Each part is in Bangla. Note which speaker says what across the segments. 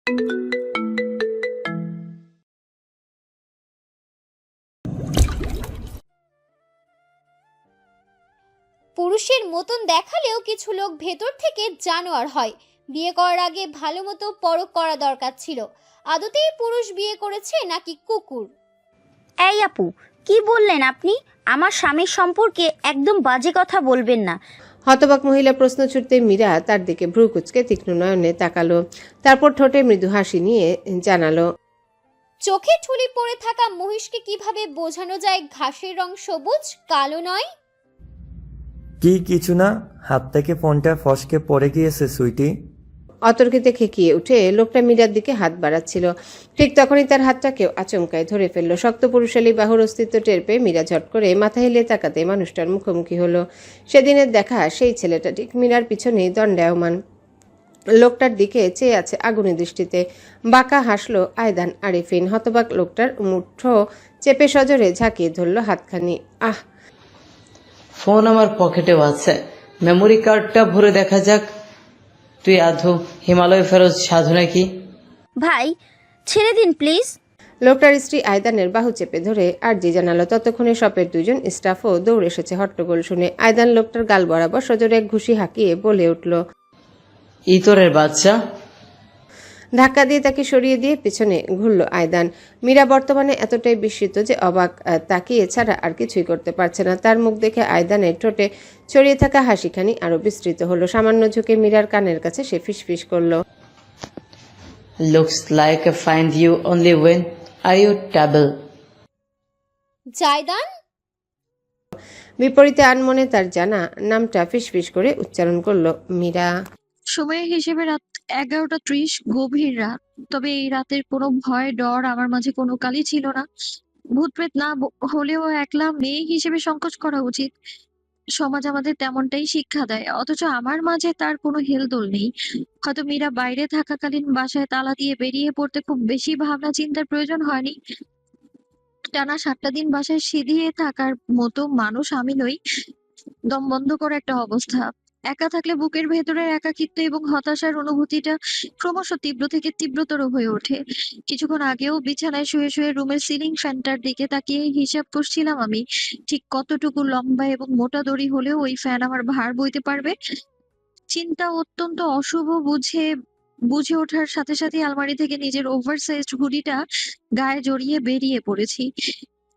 Speaker 1: পুরুষের মতন দেখালেও কিছু লোক ভেতর থেকে জানোয়ার হয়। বিয়ে করার আগে ভালো মতো পরখ করা দরকার ছিল। আদতেই পুরুষ বিয়ে করেছে নাকি কুকুর?
Speaker 2: এই আপু, কি বললেন আপনি? আমার স্বামীর সম্পর্কে একদম বাজে কথা বলবেন না।
Speaker 3: হতবাক মহিলা প্রশ্ন ছুটতে মীরা তার দিকে ভ্রু কুচকে তীক্ষ্ণ নয়নে তাকালো, তারপর ঠোঁটে মৃদু হাসি নিয়ে জানালো,
Speaker 1: চোখে ঠুলি পড়ে থাকা মহিষকে কিভাবে বোঝানো যায় ঘাসের রং সবুজ, কালো নয়?
Speaker 4: কিছু না, হাত থেকে ফোনটা ফসকে পড়ে গিয়েছে সুইটি।
Speaker 3: অতর্কিতে খেকিয়ে উঠে লোকটা মীরার দিকে হাত বাড়াচ্ছিল। ঠিক তখনই তার হাতটা কেউ আচমকায় ধরে ফেললো। শক্ত পুরুষালী বাহুর অস্তিত্ব টের পেয়ে মীরা ঝট করে মাথা হেলিয়ে তাকাতে মানুষটার মুখোমুখি হলো। সেদিনের দেখা সেই ছেলেটা ঠিক মীরার পিছনেই দণ্ডায়মান। লোকটার দিকে চেয়ে আছে আগুনি দৃষ্টিতে। বাঁকা হাসলো আয়দান আরিফিন। হতবাক লোকটার মুঠো চেপে সজোরে ঝাঁকিয়ে ধরলো হাতখানি। আহ!
Speaker 5: ফোন আমার পকেটেও আছে, মেমোরি কার্ডটা ভরে দেখা যাক। তুই আধো হিমালয় ফেরত সাধু নাকি?
Speaker 2: ভাই, ছেড়ে দিন প্লিজ।
Speaker 3: লোকটার স্ত্রী আয়দানের বাহু চেপে ধরে আর্জি জানালো। ততক্ষণে শপের দুজন স্টাফও দৌড়ে এসেছে হট্টগোল শুনে। আয়দান লোকটার গাল বরাবর সজোরে এক ঘুষি হাঁকিয়ে বলে উঠল,
Speaker 5: ইতরের বাচ্চা।
Speaker 3: ধাক্কা দিয়ে তাকে সরিয়ে দিয়ে পিছনে ঘুরল আয়দান। মীরা বর্তমানে এতটাই বিস্মিত যে অবাক তাকিয়ে ছাড়া আর কিছুই করতে পারছে না। তার মুখ দেখে আয়দানের ঠোঁটে ছড়িয়ে থাকা হাসিখানি আরো বিস্তৃত হলো। সামান্য ঝুঁকে মীরার কানের কাছে সে ফিসফিস করল,
Speaker 5: looks like I find you only when are you table.
Speaker 1: Zaidan?
Speaker 3: বিপরীতে আনমনে তার জানা নামটা ফিসফিস করে উচ্চারণ করলো মীরা।
Speaker 6: সময়ের হিসেবে রাত 11:30, গভীর রাত। তবে এই রাতের কোনো ভয় ডর আমার মাঝে কোনো কালই ছিল না। ভূত প্রেত না হলেও একলা মেয়ে হিসেবে সংকোচ করা উচিত। সমাজ আমাদের তেমনটাই শিক্ষা দেয়, অথচ আমার মাঝে তার কোনো হেলদোল নেই। হয়তো মীরা বাইরে থাকাকালীন বাসায় তালা দিয়ে বেরিয়ে পড়তে খুব বেশি ভাবনা চিন্তার প্রয়োজন হয়নি। টানা 7টা দিন বাসায় সিঁধিয়ে থাকার মতো মানুষ আমি নই। দম বন্ধ করা একটা অবস্থা। একা থাকলে বুকের ভেতরের একাকিত্ব এবং হতাশার অনুভূতিটা ক্রমশ তীব্র থেকে তীব্রতর হয়ে ওঠে। কিছুক্ষণ আগেও বিছানায় শুয়ে শুয়ে রুমের সিলিং ফ্যানটার দিকে তাকিয়ে হিসাব করছিলাম আমি, ঠিক কতটুকু লম্বা এবং মোটা দড়ি হলেও ওই ফ্যান আমার ভার বইতে পারবে। চিন্তা অত্যন্ত অশুভ বুঝে ওঠার সাথে সাথে আলমারি থেকে নিজের ওভারসাইজড হুডিটা গায়ে জড়িয়ে বেরিয়ে পড়েছি।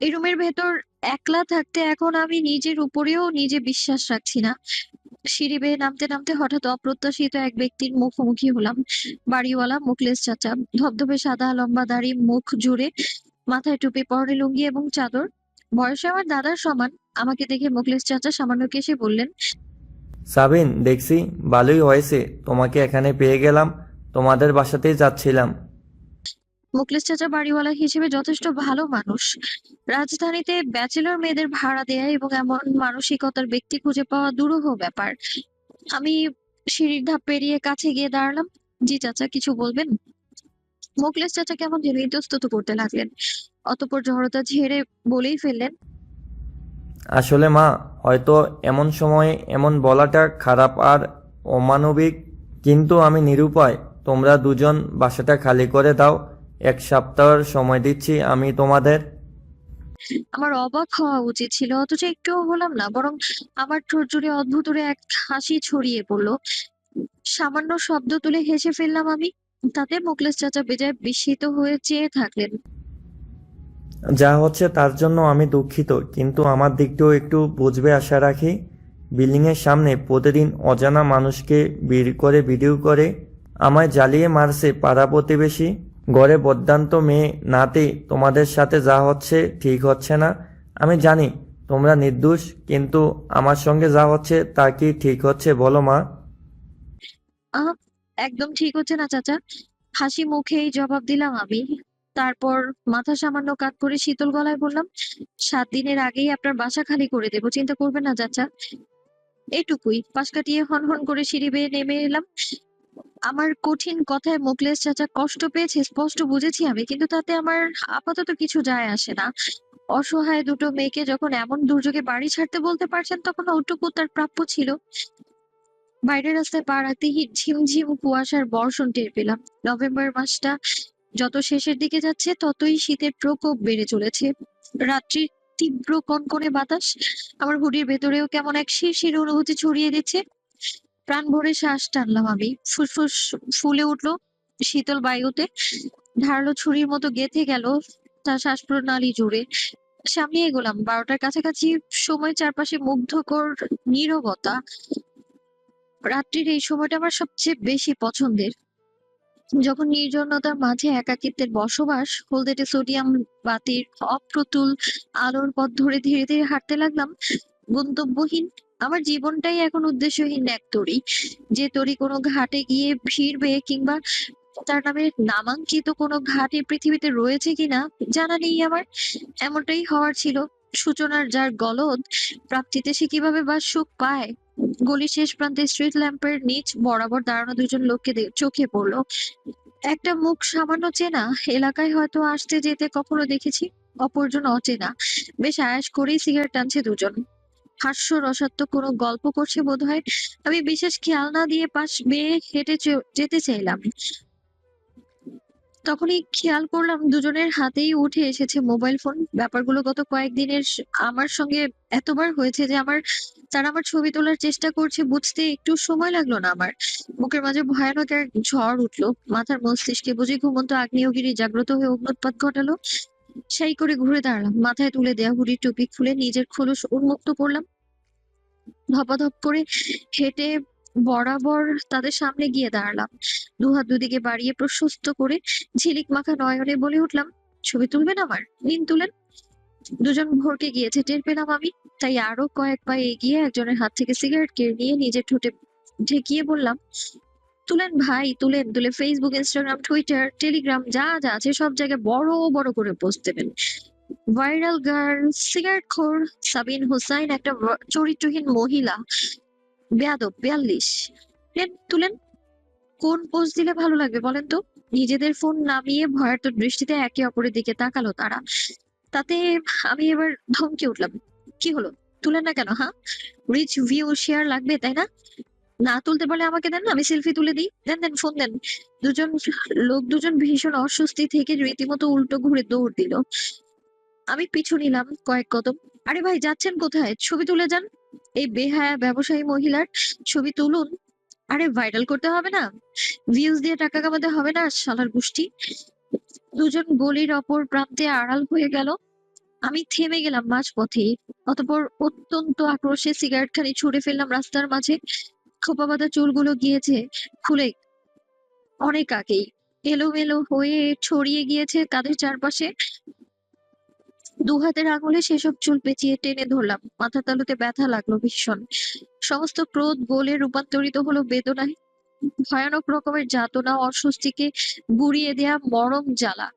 Speaker 6: এই রুমের ভেতর একলা থাকতে এখন আমি নিজের উপরেও নিজে বিশ্বাস রাখছি না। সিঁড়ি বেয়ে নামতে নামতে হঠাৎ অপ্রত্যাশিত এক ব্যক্তির মুখোমুখি হলাম। বাড়িওয়ালা মুখলেস চাচা, ধবধবে সাদা লম্বা দাড়ি, মুখ জুড়ে, মাথায় টুপি, পরনে লুঙ্গি এবং চাদর। বয়সে আমার দাদার সমান। আমাকে দেখে মুখলেস চাচা সামান্য কেসে বললেন,
Speaker 4: সাবিন, দেখছি ভালোই হয়েছে তোমাকে এখানে পেয়ে গেলাম, তোমাদের বাসাতেই যাচ্ছিলাম।
Speaker 6: মুখলেস চাচা বাড়িওয়ালা হিসেবে যথেষ্ট ভালো মানুষ। রাজধানীতে ব্যাচেলর মেয়েদের ভাড়া দেয়া এবং এমন মানসিকতার ব্যক্তি খুঁজে পাওয়া দুরূহ ব্যাপার। আমি সিঁড়ির ধাপ পেরিয়ে কাছে গিয়ে দাঁড়ালাম। জি চাচা, কিছু বলবেন? মুখলেস চাচা কেমন যেন ইতস্তত করতে লাগলেন, অতঃপর জড়তা ঝেড়ে বলেই ফেললেন,
Speaker 4: আসলে মা, হয়তো এমন সময়ে এমন বলাটা খারাপ আর অমানবিক, কিন্তু আমি নিরুপায়। তোমরা দুজন বাসাটা খালি করে দাও, 1 সপ্তাহের সময় দিচ্ছি আমি তোমাদের।
Speaker 6: আমার অবাক হওয়া উচিত ছিল, অথচ একটুও হলাম না, বরং আমার ঠোঁট জুড়ে অদ্ভুত এক হাসি ছড়িয়ে পড়লো। সামান্য শব্দ তুলে হেসে ফেললাম আমি। তাতে মুখলেস চাচা বেজায় বিস্মিত হয়ে চেয়ে থাকলেন।
Speaker 4: যা হচ্ছে তার জন্য আমি দুঃখিত, কিন্তু আমার দিকটাও একটু বুঝবে আশা রাখি। বিল্ডিংয়ের সামনে প্রতিদিন অজানা মানুষকে বের করে ভিডিও করে আমায় জ্বালিয়ে মারছে পাড়া প্রতিবেশী। ঘরে বদ্যান্ত মেয়ে নাতি, তোমাদের সাথে যা হচ্ছে ঠিক হচ্ছে না। আমি জানি তোমরা নির্দোষ, কিন্তু আমার সঙ্গে যা হচ্ছে তা কি ঠিক হচ্ছে বলো মা?
Speaker 6: আহ একদম ঠিক হচ্ছে না চাচা, হাসি মুখেই জবাব দিলাম আমি। তারপর মাথা সামান্য কাত করে শীতল গলায় বললাম, 7 দিনের আগেই আপনার বাসা খালি করে দেবো, চিন্তা করবেন না চাচা। এইটুকুই। পাশ কাটিয়ে হন করে সিঁড়ি বেয়ে নেমে এলাম। আমার কঠিন কথায় মুখলেস চাচা কষ্ট পেয়েছে স্পষ্ট বুঝেছি আমি, কিন্তু তাতে আমার আপাতত কিছু যায় আসে না। অসহায় দুটো মেয়েকে যখন এমন দুর্যোগে বাড়ি ছাড়তে বলতে পারছেন, তখন ওটুকু তার প্রাপ্য ছিল। বাইরের রাস্তায় পা রাখতেই ঝিমঝিম কুয়াশার বর্ষণ টের পেলাম। নভেম্বর মাসটা যত শেষের দিকে যাচ্ছে ততই শীতের প্রকোপ বেড়ে চলেছে। রাত্রির তীব্র কনকনে বাতাস আমার হুডির ভেতরেও কেমন এক শিরশির অনুভূতি ছড়িয়ে দিচ্ছে। প্রাণ ভরে শ্বাস টানলাম আমি। ফুসফুস ফুলে উঠলো শীতল বায়ুতে, ধারালো ছুরির মতো গেঁথে গেল তার শ্বাস প্রণালী জুড়ে। সামনে এগোলাম। 12টার কাছাকাছি সময়, চারপাশে মুগ্ধকর নীরবতা। রাত্রির এই সময়টা আমার সবচেয়ে বেশি পছন্দের, যখন নির্জনতার মাঝে একাকিত্বের বসবাস। হলদেটে সোডিয়াম বাতির অপ্রতুল আলোর পথ ধরে ধীরে ধীরে হাঁটতে লাগলাম, গন্তব্যহীন। আমার জীবনটাই এখন উদ্দেশ্যহীন এক তরী, যে তরী কোনো ঘাটে গিয়ে ভিড়বে কিংবা তার নামে নামাঙ্কিত কোনো ঘাট এই পৃথিবীতে রয়েছে কিনা জানা নেই আমার। এমনটাই হওয়ার ছিল। সূচনার যার গলদ, প্রাপ্তিতে সে কিভাবে বা সুখ পায়। গলির শেষ প্রান্তে স্ট্রিট ল্যাম্পের নিচ বরাবর দাঁড়ানো দুজন লোককে চোখে পড়লো। একটা মুখ সামান্য চেনা, এলাকায় হয়তো আসতে যেতে কখনো দেখেছি। অপরজন অচেনা, বেশ আয়াস করেই সিগারেট টানছে দুজন। হাস্য রসাত্মক কোনো গল্প করছে বোধহয়। আমি বিশেষ খেয়াল না দিয়ে পাশ বেয়ে হেঁটে যেতে চাইলাম। তখনই খেয়াল করলাম দুজনের হাতেই উঠে এসেছে মোবাইল ফোন। ব্যাপারগুলো গত কয়েকদিনের আমার সঙ্গে এতবার হয়েছে যে তারা আমার ছবি তোলার চেষ্টা করছে বুঝতে একটু সময় লাগলো না আমার। বুকের মাঝে ভয়ানক এক ঝড় উঠলো। মাথার মস্তিষ্কে বুঝি ঘুমন্ত আগ্নেয়গিরি জাগ্রত হয়ে অগ্নুৎপাত ঘটালো। সেই করে ঘুরে দাঁড়ালাম। মাথায় তুলে দেয়া হুডির টুপি খুলে নিজের খোলস উন্মুক্ত করলাম। ধপাধপ করে হেঁটে বরাবর তাদের সামনে গিয়ে দাঁড়ালাম। দুহাত দুদিকে বাড়িয়ে প্রশস্ত করে ঝিলিক মাখা নয়নে বলে উঠলাম, ছবি তুলবেন আমার? নিন তুলেন। দুজন ভরকে গিয়েছে টের পেলাম আমি। তাই আরো কয়েক পা এগিয়ে একজনের হাত থেকে সিগারেট কেড়ে নিয়ে নিজের ঠোঁটে ঠেকিয়ে বললাম, তুলেন ভাই, তুলেন। তুলে ফেসবুক, ইনস্টাগ্রাম, টুইটার, টেলিগ্রাম যা যা আছে সব জায়গায় বড় বড় করে পোস্ট দেবেন। ভাইরাল গার্ল, সিগারেট খোর সাবিন হুসাইন একটা চরিত্রহীন মহিলা, বেয়াদব 42। নেন তুলেন। কোন পোস্ট দিলে ভালো লাগবে বলেন তো? নিজেদের ফোন নামিয়ে ভয়ার্ত দৃষ্টিতে একে অপরের দিকে তাকালো তারা। তাতে আমি এবার ধমকে উঠলাম, কি হলো? তুলেন না কেন? হ্যাঁ, রিচ ভিউ শেয়ার লাগবে তাই না? না তুলতে পারলে আমাকে দেন, আমি সেলফি তুলে দিই। দেন দেন, ফোন দেন। দুজন ভীষণ অস্বস্তি থেকে রীতিমতো উল্টো ঘুরে দৌড় দিল। আমি পিছু নিলাম কয়েক কদম। আরে ভাই, যাচ্ছেন কোথায়? ছবি তুলে যান। এই বেহায়া ব্যবসায়ী মহিলার ছবি তুলুন। আরে ভাইরাল করতে হবে না? ভিউজ দিয়ে টাকা কামাতে হবে না শালার গোষ্ঠী? দুজন গলির অপর প্রান্তে আড়াল হয়ে গেল। আমি থেমে গেলাম মাঝপথে। অতঃপর অত্যন্ত আক্রোশে সিগারেট খানি ছুঁড়ে ফেললাম রাস্তার মাঝে। খোপা বাঁধা চুলগুলো গিয়েছে খুলে অনেক আগেই, এলোমেলো হয়ে ছড়িয়ে গিয়েছে কাঁধের চারপাশে। দু হাতের আঙুলে সেসব চুল পেঁচিয়ে টেনে ধরলাম। মাথার তালুতে ব্যথা লাগলো ভীষণ। সমস্ত ক্রোধ গোলে রূপান্তরিত হলো বেদনায়। ভয়ানক রকমের যাতনা, অস্বস্তিকে গুড়িয়ে দেয়া মরম জ্বালা।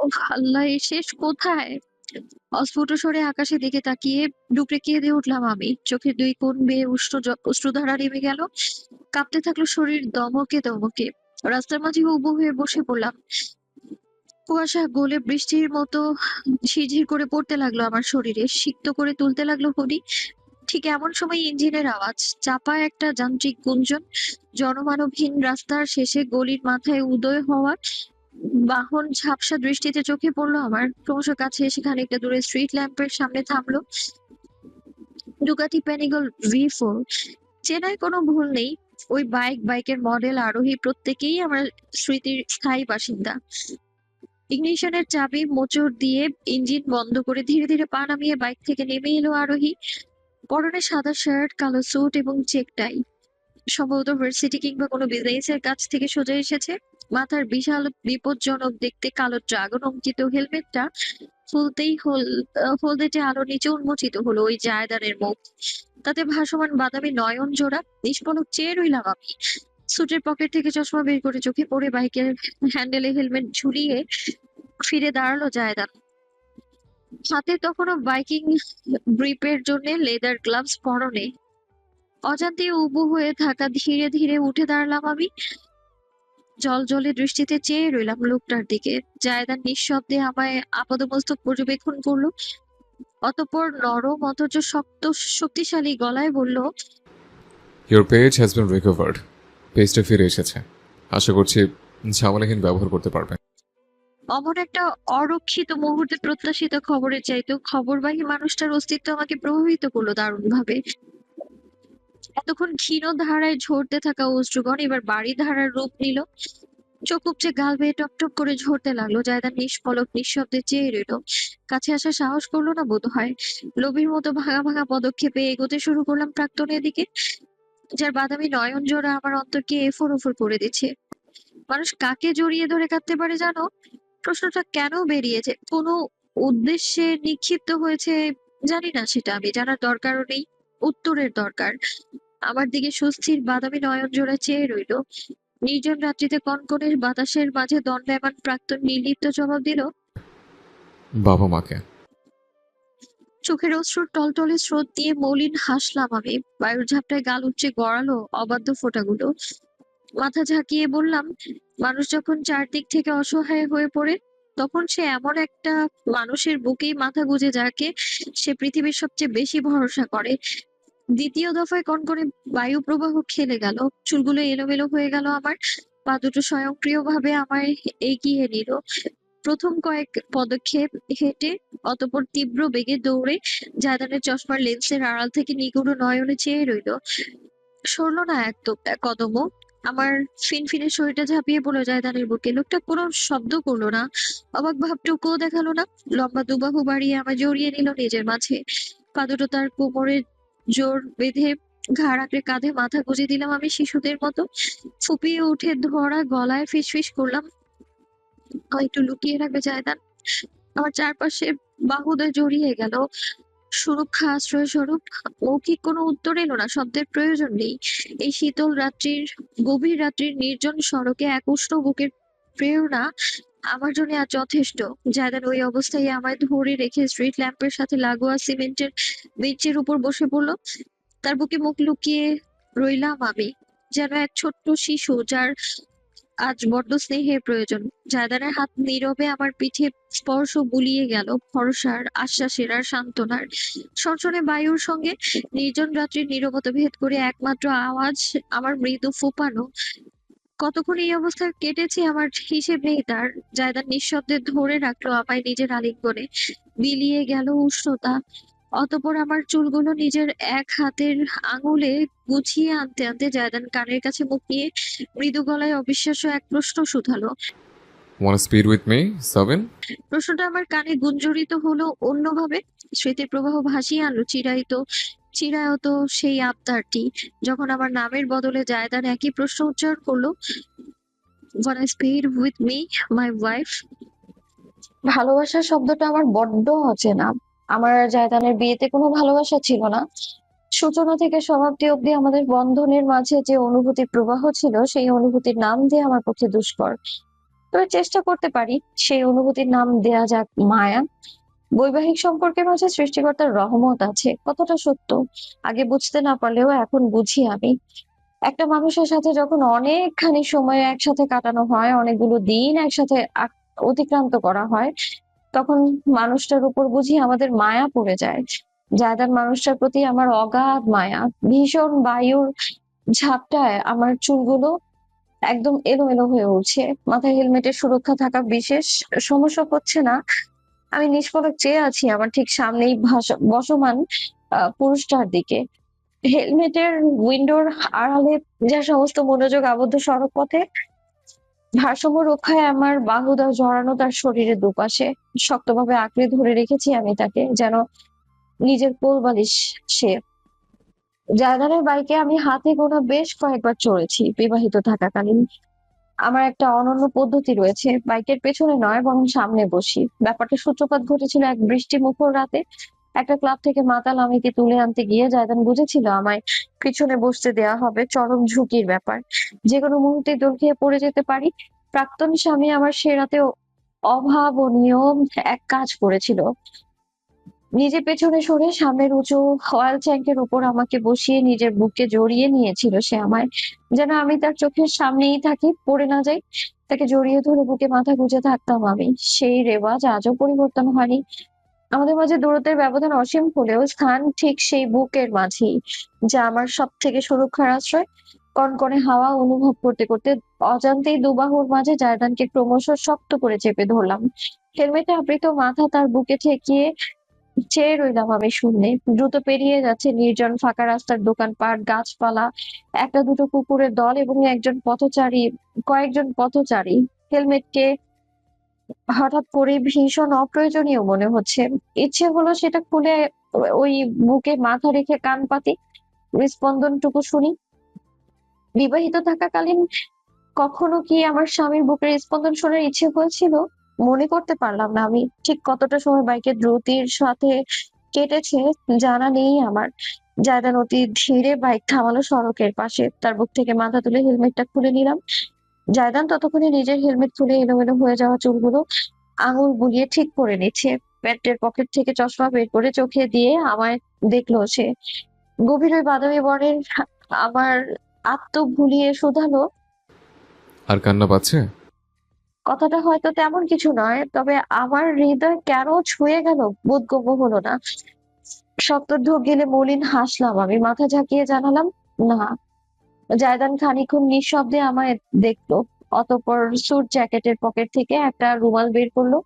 Speaker 6: ও আল্লাহ, এর শেষ কোথায়? অস্ফুট স্বরে আকাশের দিকে তাকিয়ে ডুকরে কেঁদে উঠলাম আমি। চোখের দুই কোণ বেয়ে অশ্রুধারা নেমে গেল। কাঁপতে থাকলো শরীর দমকে দমকে। রাস্তার মাঝে উবু হয়ে বসে পড়লাম। কুয়াশা গলে বৃষ্টির মতো ঝিরঝির করে পড়তে লাগলো আমার শরীরে, সিক্ত করে তুলতে লাগলো হরি। ঠিক এমন সময় ইঞ্জিনের আওয়াজ, চাপা একটা যান্ত্রিক গুঞ্জন। জনমানবহীন রাস্তার শেষে গলির মাথায় উদয় হওয়া বাহন ঝাপসা দৃষ্টিতে চোখে পড়লো আমার। ক্রমশ কাছে এসে খানিকটা দূরে স্ট্রিট ল্যাম্পের সামনে থামলো। Ducati প্যানিগল V4। চেনায় কোনো ভুল নেই। ওই বাইকের মডেল, আরোহী প্রত্যেকেই আমার স্মৃতির স্থায়ী বাসিন্দা। ইগনিশনের চাবি মোচড় দিয়ে ইঞ্জিন বন্ধ করে ধীরে ধীরে পা নামিয়ে বাইক থেকে নেমে এলো আরোহী। পরনে সাদা শার্ট, কালো স্যুট এবং চেক টাই। সম্ভবত ভার্সিটি কিংবা কোনো বিজনেসের কাছ থেকে সোজা এসেছে। মাথার বিশাল বিপজ্জনক দেখতে কালো ড্রাগন অঙ্কিত হেলমেটটা ফুলতেই হলদেটে আলো নিচে উন্মোচিত হলো ওই জায়দানের মুখ। তাতে ভাসমান বাদামি নয়ন জোড়া। নিষ্পলক চেয়ে রইলাম আমি। স্যুটের পকেট থেকে চশমা বের করে চোখে পড়ে বাইকের হ্যান্ডেলে হেলমেট ঝুলিয়ে ফিরে দাঁড়ালো জায়দান। হাতে তখনও বাইকিং গ্রিপের জন্য লেদার গ্লাভস পরনে। অজান্তে উবু হয়ে থাকা ধীরে ধীরে উঠে দাঁড়ালাম আমি। জলজলে দৃষ্টিতে চেয়ে রইলাম লোকটার দিকে। জায়দান নিঃশব্দে আমায় আপাদমস্তক পর্যবেক্ষণ করলো। অতঃপর নরম অথচ শক্তিশালী গলায় বলল,
Speaker 7: your page has been recovered. পেজটা ফিরে এসেছে। আশা করছি ঝামেলাহীন ব্যবহার করতে পারবে।
Speaker 6: অমন একটা অরক্ষিত মুহূর্তে প্রত্যাশিত খবরের চাইতেও খবরবাহী মানুষটার অস্তিত্ব আমাকে প্রভাবিত করলো দারুণভাবে। এতক্ষণ ক্ষীণ ধারায় ঝরতে থাকা অশ্রুগণ এবার বাড়ি ধারার রূপ নিল। চোখ উপচে গাল বেয়ে টপটপ করে ঝরতে লাগলো। জায়দা নিষ্পলক নিঃশব্দে চেয়ে রইল। কাছে আসার সাহস করলো না বোধ হয়। লোভীর মতো ভাঙা ভাঙা পদক্ষেপে এগোতে শুরু করলাম প্রাক্তনের দিকে, যার বাদামি নয়ন জোড়া আমার অন্তরকে এফোর ওফোর করে দিচ্ছে। মানুষ কাকে জড়িয়ে ধরে কাঁদতে পারে জানো? প্রশ্নটা কেন বেরিয়েছে, কোনো উদ্দেশ্যে নিক্ষিপ্ত হয়েছে, জানি না। সেটা আমি জানার দরকারও নেই, উত্তরের দরকার। আমার দিকে সুস্থির বাদামি নয়ন জোড়া চেয়ে রইল। নির্জন রাত্রিতে কনকনে বাতাসের মাঝে দণ্ডায়মান প্রাক্তন নির্লিপ্ত জবাব দিল,
Speaker 7: বাবা মাকে।
Speaker 6: চোখের অশ্রুর টলটলে স্রোত দিয়ে মলিন হাসলাম আমি। বায়ুর ঝাপটায় গাল উঠছে গড়ালো অবাধ্য ফোঁটাগুলো। মাথা ঝাঁকিয়ে বললাম, মানুষ যখন চারদিক থেকে অসহায় হয়ে পড়ে, তখন সে এমন একটা মানুষের বুকেই মাথা গুঁজে যাকে সে পৃথিবীর সবচেয়ে বেশি ভরসা করে। দ্বিতীয় দফায় কনকনে বায়ু প্রবাহ খেলে গেল। চুলগুলো এলোমেলো হয়ে গেল আমার। পা দুটো স্বয়ংক্রিয়ভাবে আমায় এগিয়ে নিল। প্রথম কয়েক পদক্ষেপ হেঁটে, অতঃপর তীব্র বেগে দৌড়ে জায়দানের চশমার লেন্সের আড়াল থেকে নিগুড় নয়নে চেয়ে রইল। সরল না এক কদমও। আমার ফিনফিনে শরীরটা ঝাঁপিয়ে পড়লো জায়দানের বুকে। লোকটা কোনো শব্দ করলো না, অবাক ভাবটুকুও দেখালো না। লম্বা দুবাহু বাড়িয়ে আমায় জড়িয়ে নিল নিজের মাঝে। পা দুটো তার কোমরে জোর বেঁধে ঘাড় আঁকড়ে কাঁধে মাথা গুঁজে দিলাম আমি শিশুদের মতো। ফুপিয়ে উঠে ধরা গলায় ফিসফিস করলাম, একটু লুকিয়ে রাখবে জায়দান। আমার চারপাশে বাহুদয় জড়িয়ে গেল। সুরক্ষা আশ্রয় স্বরূপ। মৌখিক কোনো উত্তর এলো না, শব্দের প্রয়োজন নেই। এই শীতল রাত্রির, গভীর রাত্রির নির্জন সড়কে এক উষ্ণ বুকের প্রেরণা আমার জন্য আর যথেষ্ট। জায়দান ওই অবস্থায় আমায় ধরে রেখে স্ট্রিট ল্যাম্পের সাথে লাগোয়া সিমেন্টের বেঞ্চের উপর বসে পড়লো। তার বুকে মুখ লুকিয়ে রইলাম আমি, যেন এক ছোট্ট শিশু যার আজ বড্ড স্নেহের প্রয়োজন। জায়দানের হাত নীরবে আমার পিঠে স্পর্শ বুলিয়ে গেল, ভরসার, আশ্বাসের আর সান্ত্বনার। সনসনে বায়ুর সঙ্গে নির্জন রাত্রির নীরবতা ভেদ করে একমাত্র আওয়াজ আমার মৃদু ফোঁপানো। কতক্ষণ এই অবস্থায় কেটেছে আমার হিসেব নেই তার। জায়দান নিঃশব্দে ধরে রাখলো আমায় নিজের আলিঙ্গনে। বিলিয়ে গেল উষ্ণতা। অতঃপর আমার চুলগুলো নিজের এক হাতের আঙুলে গুছিয়ে আনতে আনতে জায়দান কানের কাছে মুখ নিয়ে মৃদু গলায় অবিশ্বাস্য এক প্রশ্ন শুধালো।
Speaker 7: Want speed with me, Sabin?
Speaker 6: প্রশ্নটা আমার কানে গুঞ্জরিত হলো অন্যভাবে। স্মৃতির প্রবাহ ভাসিয়ে আনলো চিরায়ত সেই আবদারটি, যখন আমার নামের বদলে জায়দান একই প্রশ্ন উচ্চারণ করলো, want speed with me, my wife. ভালোবাসা শব্দটা আমার বড্ড অচেনা। আমার আর জায়দানের বিয়েতে কোনো ভালোবাসা ছিল না। সূচনা থেকে সমাপ্তি অব্দি আমাদের বন্ধনের মাঝে যে অনুভূতির প্রবাহ ছিল, সেই অনুভূতির নাম দিয়ে আমার পক্ষে দুষ্কর। তবে চেষ্টা করতে পারি সেই অনুভূতির নাম দেয়া যাক মায়া। বৈবাহিক সম্পর্কের মাঝে সৃষ্টিকর্তার রহমত আছে, কতটা সত্য আগে বুঝতে না পারলেও এখন বুঝি আমি। একটা মানুষের সাথে যখন অনেকখানি সময় একসাথে কাটানো হয়, অনেকগুলো দিন একসাথে অতিক্রান্ত করা হয়, তখন মানুষটার উপর বুঝি আমাদের মায়া পড়ে যায়। জায়দান মানুষটার প্রতি আমার অগাধ মায়া। ভীষণ বায়ুর ঝাপটায় আমার চুলগুলো একদম এলোমেলো হয়ে উঠছে। মাথায় হেলমেটের সুরক্ষা থাকা বিশেষ সমস্যা হচ্ছে না। আমি নিষ্পলক চেয়ে আছি আমার ঠিক সামনেই বসমান পুরুষটার দিকে। হেলমেটের উইন্ডোর আড়ালে যা সমস্ত মনোযোগ আবদ্ধ সড়ক পথে, ভারসাম্য রক্ষায় আমার বাহুদয় জড়ানো তার শরীরের দুপাশে। শক্তভাবে আঁকড়ে ধরে রেখেছি আমি তাকে, যেন নিজের কোলবালিশ সে। জায়দানের বাইকে আমি হাতে গোনা বেশ কয়েকবার চড়েছি বিবাহিত থাকাকালীন। আমার একটা অনন্য পদ্ধতি রয়েছে, বাইকের পেছনে নয় বরং সামনে বসি। ব্যাপারটা সূত্রপাত ঘটেছিল এক বৃষ্টি মুখর রাতে। একটা ক্লাব থেকে মাতাল আমিকে তুলে আনতে গিয়ে জায়দান বুঝেছিল আমায় পিছনে বসতে দেওয়া হবে চরম ঝুঁকির ব্যাপার, যেকোনো মুহূর্তে দোল খেয়ে পড়ে যেতে পারি। প্রাক্তন স্বামী আমার সে রাতে অভাবনীয় এক কাজ করেছিল। নিজে পেছনে সরে সামনের উঁচু অয়েল ট্যাঙ্কের উপর আমাকে বসিয়ে নিজের বুকে জড়িয়ে নিয়েছিল সে আমায়, যেন আমি তার চোখের সামনেই থাকি, পড়ে না যাই। তাকে জড়িয়ে ধরে বুকে মাথা গুঁজে থাকতাম আমি। সেই রেওয়াজ আজও পরিবর্তন হয়নি। আমাদের মাঝে দূরত্বের ব্যবধান অসীম হলেও স্থান ঠিক সেই বুকের মাঝেই, যা আমার সব থেকে সুরক্ষার আশ্রয়। কনকনে হাওয়া অনুভব করতে করতে অজান্তেই দুবাহুর মাঝে জায়দানকে ক্রমশ শক্ত করে চেপে ধরলাম। হেলমেটে আবৃত মাথা তার বুকে ঠেকিয়ে চেয়ে রইলাম আমি শূন্যে। দ্রুত পেরিয়ে যাচ্ছে নির্জন ফাঁকা রাস্তার দোকানপাট, গাছপালা, একটা দুটো কুকুরের দল এবং কয়েকজন পথচারী। হেলমেটকে হঠাৎ করে ভীষণ অপ্রয়োজনীয় মনে হচ্ছে। ইচ্ছে হলো সেটা খুলে ওই বুকে মাথা রেখে কান পাতি, হৃৎস্পন্দনটুকু শুনি। বিবাহিত থাকাকালীন কখনো কি আমার স্বামীর বুকের স্পন্দন শোনার ইচ্ছে হয়েছিল? মনে করতে পারলাম না আমি। ঠিক কতটা সময় বাইকের দ্রুতির সাথে কেটেছে জানা নেই আমার। জায়দান অতি ধীরে বাইক থামালো সড়কের পাশে। তার বুক থেকে মাথা তুলে হেলমেটটা খুলে নিলাম। জায়দান ততক্ষণে নিজের হেলমেট খুলে এলোমেলো হয়ে যাওয়া চুলগুলো আঙুল বুলিয়ে ঠিক করে নিচ্ছে। প্যান্টের পকেট থেকে চশমা বের করে চোখে দিয়ে আমায় দেখলো সে। গভীর ওই বাদামি বর্ণের আমার আত্ম ভুলিয়ে শুধালো,
Speaker 7: আর কান্না পাচ্ছে?
Speaker 6: কথাটা হয়তো তেমন কিছু নয়, তবে আমার হৃদয় কেন ছুঁয়ে গেল বোধগম্য হলো না। শক্ত ঢোক গেলে মলিন হাসলাম আমি, মাথা ঝাঁকিয়ে জানালাম না। জায়দান খানিকক্ষণ নিঃশব্দে আমায় দেখলো, অতঃপর স্যুট জ্যাকেটের পকেট থেকে একটা রুমাল বের করলো।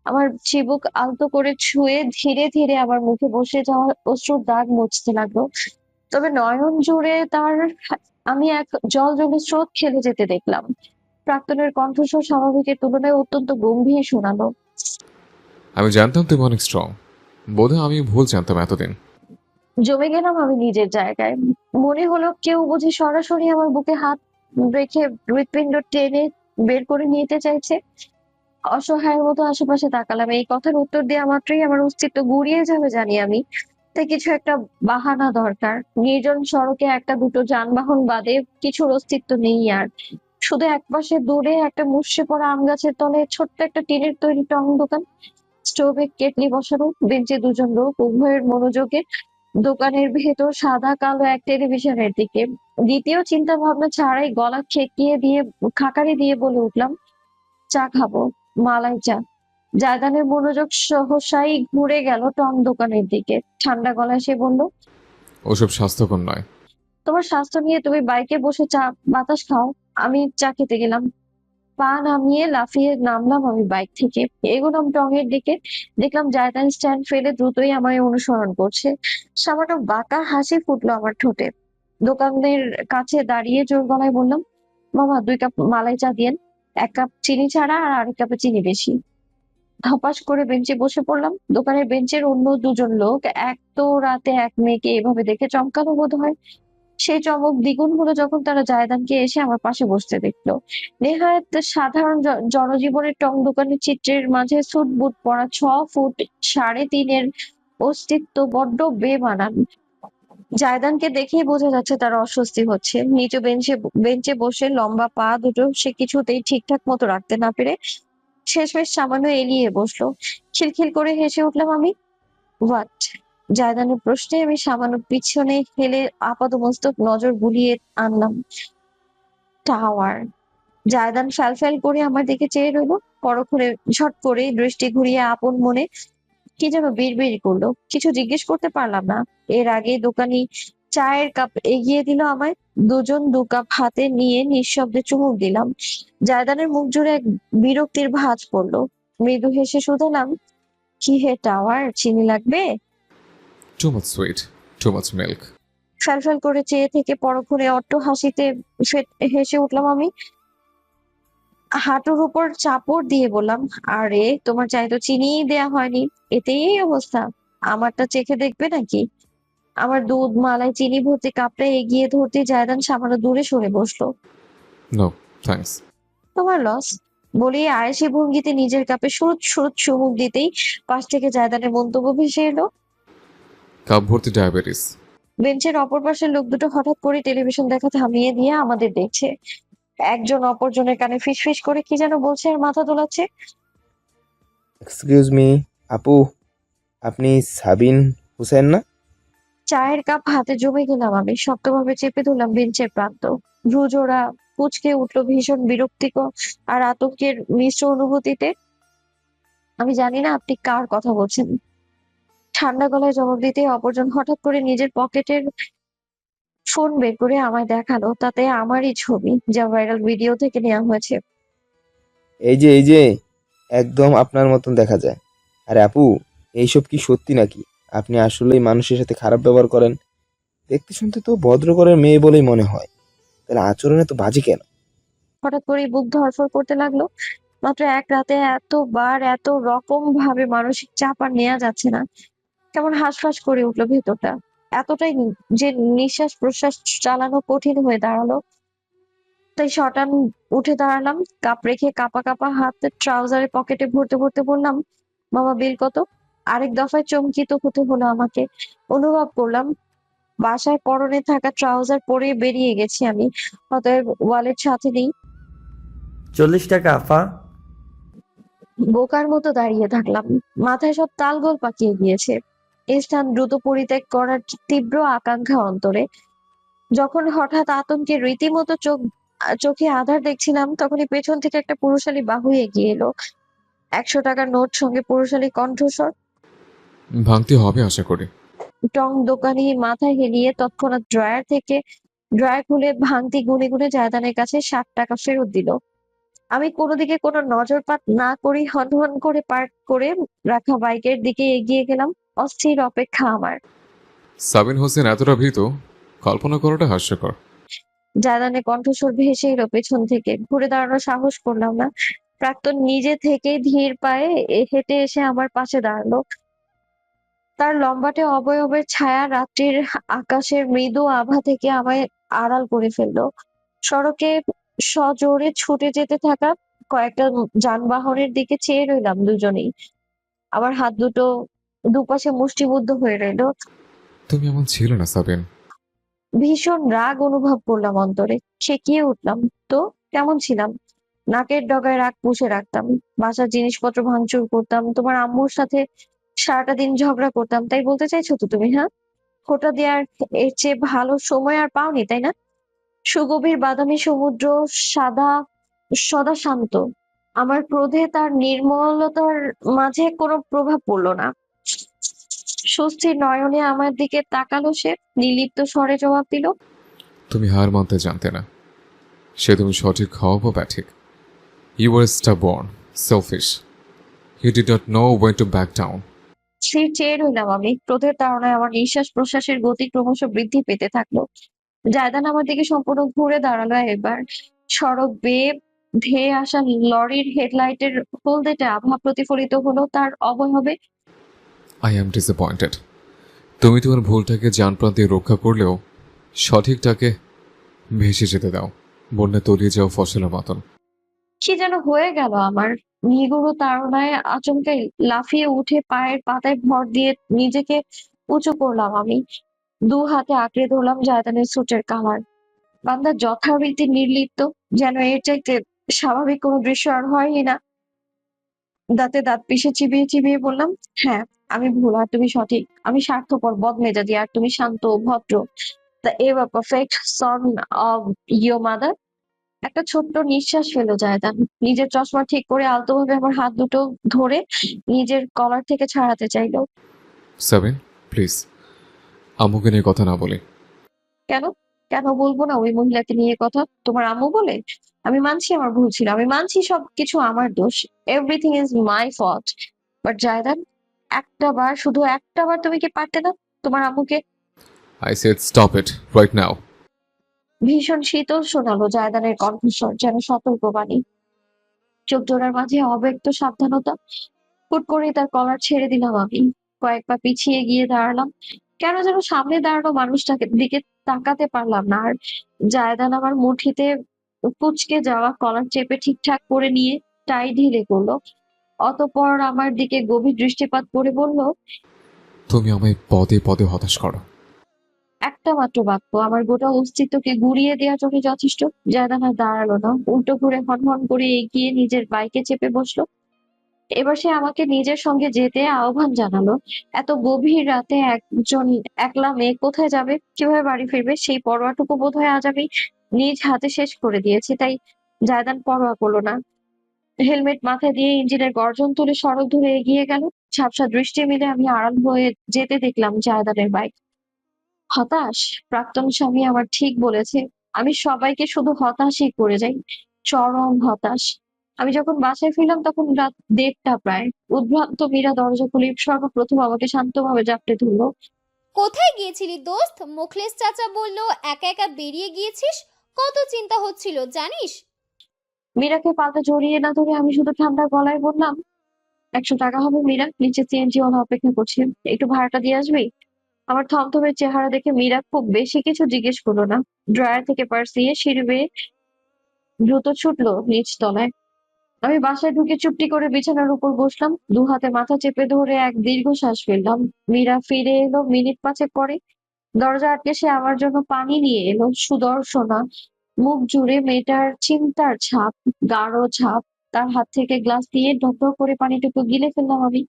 Speaker 6: আমার চিবুক আলতো করে ছুঁয়ে ধীরে ধীরে আমার মুখে বসে যাওয়া অশ্রুর দাগ মুছতে লাগলো। তবে নয়ন জুড়ে তার আমি এক জল জলে স্রোত খেলে যেতে দেখলাম। প্রাক্তনের কণ্ঠস্বর স্বাভাবিকের তুলনায় অত্যন্ত গম্ভীর শোনালো।
Speaker 7: আমি জানতাম তুমি অনেক স্ট্রং। বোধহয় আমি ভুল জানতাম এতদিন।
Speaker 6: জমে গেলাম আমি নিজের জায়গায়। মনে হলো কেউ বুঝি সরাসরি আমার বুকে হাত রেখে হৃৎপিণ্ড টেনে বের করে নিতে চাইছে। অসহায়ের মতো আশেপাশে তাকালাম। এই কথার উত্তর দেওয়া মাত্রই আমার অস্তিত্ব গুড়িয়ে যাবে জানি আমি। তাই কিছু একটা বাহানা দরকার। নির্জন সড়কে একটা দুটো যানবাহন বাদে কিছুর অস্তিত্ব নেই আর। শুধু একপাশে দূরে একটা মুষড়ে পড়া আম গাছের তলায় ছোট্ট একটা টিনের তৈরি টং দোকান। স্টোভে কেটলি বসানো, বেঞ্চে দুজন লোক, উভয়ের মনোযোগে দোকানের ভেতর সাদা কালো এক টেলিভিশনের দিকে। দ্বিতীয় চিন্তা ভাবনা ছাড়াই গলা খাকারি দিয়ে বলে উঠলাম, চা খাবো, মালাই চা। জায়দানের মনোযোগ সহসাই ঘুরে গেল টং দোকানের দিকে। ঠান্ডা গলায় সে বলল,
Speaker 7: ওসব স্বাস্থ্যকর নয়।
Speaker 6: তোমার স্বাস্থ্য নিয়ে তুমি বাইকে বসে চা বাতাস খাও, আমি চা খেতে গেলাম। পা নামিয়ে লাফিয়ে নামলাম আমি বাইক থেকে, এগোলাম টং এর দিকে। দেখলাম জায়দান স্ট্যান্ড ফেলে দ্রুতই আমায় অনুসরণ করছে। সামান্য বাঁকা হাসি ফুটলো আমার ঠোঁটে। দোকানের কাছে দাঁড়িয়ে জোর গলায় বললাম, মামা 2 কাপ মালাই চা দিয়েন, 1 কাপ চিনি ছাড়া আর আরেক কাপে চিনি বেশি। ধপাস করে বেঞ্চে বসে পড়লাম। দোকানের বেঞ্চের অন্য দুজন লোক এক তো রাতে এক মেয়েকে এভাবে দেখে চমকালো বোধ হয়। সেই চমক দ্বিগুণ হলো যখন তারা জায়দানকে এসে আমার পাশে বসতে দেখলো। নেহায়েত সাধারণ জনজীবনের টং দোকানের চিত্রের মাঝে স্যুট বুট পরা 6 ফুট 3.5 অস্তিত্ব বড্ড বেমানান। জায়দানকে দেখেই বোঝা যাচ্ছে তার অস্বস্তি হচ্ছে। নিচু বেঞ্চে বসে লম্বা পা দুটো সে কিছুতেই ঠিকঠাক মতো রাখতে না পেরে শেষমেশ সামান্য এলিয়ে বসলো। খিলখিল করে হেসে উঠলাম আমি। হোয়াট? জায়দানের প্রশ্নে আমি সামান্য পিছনে হেলে আপাদমস্তক নজর বুলিয়ে আনলাম। টাওয়ার। জায়দান ফ্যাল করে আমার দিকে চেয়ে রইলো। পরক্ষণে ঝট করে দৃষ্টি ঘুরিয়ে আপন মনে কি যেন বিড়বিড় করলো। কিছু জিজ্ঞেস করতে পারলাম না। এর আগে দোকানি চায়ের কাপ এগিয়ে দিল আমায়। দুজন 2 কাপ হাতে নিয়ে নিঃশব্দে চুমুক দিলাম। জায়দানের মুখ জুড়ে এক বিরক্তির ভাঁজ পড়লো। মৃদু হেসে শুধালাম, কি হে টাওয়ার, চিনি লাগবে?
Speaker 7: Too much sweet, too much milk.
Speaker 6: ফ্যাল করে চেয়ে থেকে পরক্ষণে অট্ট হাসিতে হেসে উঠলাম আমি। হাঁটুর উপর চাপড় দিয়ে বললাম, আরে তোমার চাই তো চিনিই দেয়া হয়নি, এতেই এই অবস্থা। আমারটা চেখে দেখবে নাকি? আমার দুধ মালাই চিনি ভর্তি কাপটা এগিয়ে ধরতে জায়দান সামান্য দূরে সরে বসলো।
Speaker 7: No thanks.
Speaker 6: তোমার লস। বলেই আয়েসি ভঙ্গিতে নিজের কাপে সুরুত সুরুত চুমুক দিতেই পাশ থেকে জায়দানের মন্তব্য ভেসে এলো,
Speaker 7: কাপ ভর্তি ডায়াবেটিস।
Speaker 6: বেঞ্চের অপর পাশের লোক দুটো হঠাৎ করে টেলিভিশন দেখা থামিয়ে দিয়ে আমাদের দেখছে। একজন অপরজনের কানে ফিসফিস করে কি যেন বলছে আর মাথা দোলাচ্ছে।
Speaker 8: এক্সকিউজ মি, আপু, আপনি সাবিন হুসেন না?
Speaker 6: চায়ের কাপ হাতে জমে গেলাম আমি, শক্তভাবে চেপে ধরলাম বেঞ্চের প্রান্ত। ভ্রুজোড়া কুঁচকে উঠলো ভীষণ বিরক্তিকর আর আতঙ্কের মিশ্র অনুভূতিতে। আমি জানি না আপনি কার কথা বলছেন। ঠান্ডা গলায় জবাব দিতে অপরজন হঠাৎ করে নিজের পকেটের ফোন বের করে আমায় দেখালো, তাতে আমারই ছবি, যা ভাইরাল ভিডিও থেকে নেওয়া হয়েছে।
Speaker 8: এই যে একদম আপনার মতন দেখা যায়। আরে আপু, এইসব কি সত্যি নাকি? আপনি আসলেই মানুষের সাথে খারাপ ব্যবহার করেন? দেখতে শুনতে তো ভদ্রঘরের মেয়ে বলেই মনে হয়, তাহলে আচরণে তো বাজে কেন?
Speaker 6: হঠাৎ করেই বুক ধড়ফড় করতে লাগলো। মাত্র এক রাতে এতবার এত রকম ভাবে মানসিক চাপ আর নেওয়া যাচ্ছে না। কেমন হাঁসফাঁস করে উঠলো ভেতরটা, এতটাই যে নিঃশ্বাস প্রশ্বাস চালানো কঠিন হয়ে দাঁড়ালো। তাই শটান উঠে দাঁড়ালাম, কাপ রেখে কাঁপা কাঁপা হাতে ট্রাউজারের পকেটে ভরতে ভরতে বললাম, বাবা বিল কত? আরেক দফায় চমকিত হতে হলো আমাকে। অনুভব করলাম বাসায় পরনে থাকা ট্রাউজার পরে বেরিয়ে গেছি আমি, অতএব ওয়ালেট সাথে নেই।
Speaker 4: 40 টাকা আফা।
Speaker 6: বোকার মতো দাঁড়িয়ে থাকলাম, মাথায় সব তালগোল পাকিয়ে গিয়েছে। এই স্থান দ্রুত পরিত্যাগ করার তীব্র আকাঙ্ক্ষা অন্তরে। যখন হঠাৎ আতঙ্কে রীতিমতো চোখে আধার দেখছিলাম, তখনই পেছন থেকে একটা পুরুষালী বাহু এগিয়ে এলো। 100 টাকার নোট, সঙ্গে পুরুষালী কণ্ঠস্বর।
Speaker 7: ভাঙতে হবে আশা করি।
Speaker 6: টং দোকানি মাথা হেলিয়ে তৎক্ষণাৎ ড্রয়ার খুলে ভাঙতি গুনে গুনে জায়দানের কাছে 60 টাকা ফেরত দিল। আমি কোনো দিকে কোনো নজরপাত না করেই হনহন করে পার্ক করে রাখা বাইকের দিকে এগিয়ে গেলাম। অস্থির অপেক্ষা আমার।
Speaker 7: সাবিন হোসেন এতটা ভীত, কল্পনা করাটা হাস্যকর।
Speaker 6: জায়দানের কণ্ঠস্বর ভেসে এলো পেছন থেকে। ঘুরে দাঁড়ানোর সাহস করলাম না। প্রাক্তন নিজে থেকেই ধীর পায়ে হেঁটে এসে আমার পাশে দাঁড়ালো। তার লম্বাটে অবয়বের ছায়া রাত্রির আকাশের মৃদু আভা থেকে আমায় আড়াল করে ফেললো। সড়কে সজোরে ছুটে যেতে থাকা কয়েকটা যানবাহনের দিকে চেয়ে রইলাম দুজনেই। আমার হাত দুটো দুপাশে মুষ্টিবদ্ধ হয়ে রইলো।
Speaker 7: তুমি এমন ছিলে না সাবিন।
Speaker 6: ভীষণ রাগ অনুভব করলাম অন্তরে। খেকিয়ে উঠলাম, তো কেমন ছিলাম? নাকের ডগায় রাগ পুষে রাখতাম, বাসার জিনিসপত্র ভাঙচুর করতাম, তোমার আম্মুর সাথে সারাটা দিন ঝগড়া করতাম। তাই বলতে চাইছো তো তুমি? হ্যাঁ, খোটা দেওয়ার এর চেয়ে ভালো সময় আর পাওনি, তাই না? সুগভীর বাদামি সমুদ্র, সাদা সদা শান্ত। আমার ক্রোধে তার নির্মলতার মাঝে কোনো প্রভাব পড়লো না। স্বস্তির নয়নে আমার দিকে তাকালো সে, নির্লিপ্ত স্বরে জবাব দিল,
Speaker 7: তুমি হার মানতে জানতে না, সে তুমি সঠিক হও বা ব্যাঠিক। You are stubborn, selfish, you did not know when to back down.
Speaker 6: স্থির চেয়ে রইলাম আমি। ক্রোধের তাড়নায় আমার নিঃশ্বাস প্রশ্বাসের গতি ক্রমশ বৃদ্ধি পেতে থাকলো। জায়দান আমার দিকে সম্পূর্ণ ঘুরে দাঁড়ালো এবার। সড়ক বেয়ে ধেয়ে আসা লরির হেডলাইটের হলদেটে আভা প্রতিফলিত হলো তার অবয়বে।
Speaker 7: I am disappointed. তুমি তোমার ভুলটাকে জানপ্রাণ দিয়ে রক্ষা করলেও সঠিকটাকে ভেসে যেতে দাও, বন্যা তলিয়ে যাও ফসলের মতন।
Speaker 6: কি যেন হয়ে গেল আমার। নিগুড় তাড়নায় আচমকাই লাফিয়ে উঠে পায়ের পাতায় ভর দিয়ে নিজেকে উঁচু করলাম আমি। দু হাতে আঁকড়ে ধরলাম জায়দানের স্যুটের কালার। বান্দা যথারীতি নির্লিপ্ত, যেন এর চাইতে স্বাভাবিক কোনো দৃশ্য আর হয়ই না। দাঁতে দাঁত পিষে চিবিয়ে চিবিয়ে বললাম, হ্যাঁ আমি ভুল আর তুমি সঠিক। আমি স্বার্থপর বদমেজাজি আর তুমি শান্ত ও ভদ্র। The ever perfect son of your mother. একটা ছোট্ট নিঃশ্বাস ফেলো জায়দান। নিজের চশমা ঠিক করে আলতোভাবে আমার হাত দুটো ধরে নিজের কলার থেকে ছাড়াতে চাইলো।
Speaker 7: সাবিন, প্লিজ, আম্মুকে নিয়ে কথা না বলি।
Speaker 6: কেন? কেন বলবো না ওই মহিলাকে নিয়ে কথা? তোমার আম্মু বলে? আমি মানছি আমার ভুল ছিল, আমি মানছি সবকিছু আমার দোষ। Everything is my fault. But Zaidan, শুধু একটা বার তুমি কি পারতে না তোমার আম্মুকে?
Speaker 7: I said stop it right now.
Speaker 6: ভীষণ শীতল শোনালো জায়দানের কণ্ঠস্বর, যেন সতর্কবাণী। চোখ জোড়ার মাঝে অব্যক্ত সাবধানতা। হুট করে তার কলার ছেড়ে দিলাম আমি। কয়েক পা পিছিয়ে গিয়ে দাঁড়ালাম। কেন যেন সামনে দাঁড়ানো মানুষটাকে দিকে তাকাতে পারলাম না। আর জায়দান আমার মুঠিতে কুঁচকে যাওয়া কলার চেপে ঠিকঠাক করে নিয়ে টাই ঢিলে করলো। অতঃপর আমার দিকে গভীর দৃষ্টিপাত করে বলল,
Speaker 7: তুমি আমায় পদে পদে হতাশ করো।
Speaker 6: একটা মাত্র বাক্য আমার গোটা অস্তিত্বকে গুঁড়িয়ে দেওয়ার জন্য যথেষ্ট। জায়দান আর দাঁড়ালো না, উল্টো ঘুরে হনহন করে এগিয়ে নিজের বাইকে চেপে বসলো। এবার সে আমাকে নিজের সঙ্গে যেতে আহ্বান জানালো। এত গভীর রাতে একজন একলা মেয়ে কোথায় যাবে, কিভাবে বাড়ি ফিরবে, সেই পরোয়াটুকু বোধহয় আজ আমি নিজ হাতে শেষ করে দিয়েছি। তাই জায়দান পরোয়া করলো না। হেলমেট মাথায় দিয়ে ইঞ্জিনের গর্জন তুলে সড়ক ধরে এগিয়ে গেল। ঝাপসা দৃষ্টি মিলে আমি আড়াল হয়ে যেতে দেখলাম জায়দানের বাইক। হতাশ, প্রাক্তন স্বামী আমার ঠিক বলেছে। আমি সবাইকে শুধু হতাশই করে যাই, চরম হতাশ। আমি যখন বাসায় ফিরলাম তখন রাত 1:30 প্রায়। উদ্ভ্রান্ত মীরা দরজা খুলে সর্বপ্রথম আমাকে শান্তভাবে জাপটে ধরলো।
Speaker 1: কোথায় গিয়েছিলি দোস্ত? মুখলেস চাচা বলল একা একা বেরিয়ে গিয়েছিস, কত চিন্তা হচ্ছিল জানিস।
Speaker 6: মীরাকে পাল্টা জড়িয়ে না ধরে আমি শুধু ঠান্ডা গলায় বললাম, 100 টাকা হবে মীরা, নিচে সিএনজি ওলা অপেক্ষা করছে, একটু ভাড়াটা দিয়ে আসবি? আমার থমথমে চেহারা দেখে মীরা খুব বেশি কিছু জিজ্ঞেস করলো না। ড্রয়ার থেকে পার্স নিয়ে সিঁড়ি বেয়ে দ্রুত ছুটলো নিচ তলায়। আমি বাসায় ঢুকে চুপটি করে বিছানার উপর বসলাম, দু হাতে মাথা চেপে ধরে এক দীর্ঘশ্বাস ফেললাম। মীরা ফিরে এলো মিনিট 5 পরে। দরজা আটকে সে আমার জন্য পানি নিয়ে এলো। সুদর্শনা, মুখ জুড়ে মেয়েটার চিন্তার ছাপ, গাঢ় ছাপ। তার হাত থেকে গ্লাস দিয়ে ঢক ঢক করে পানিটুকু গিলে ফেললাম আমি।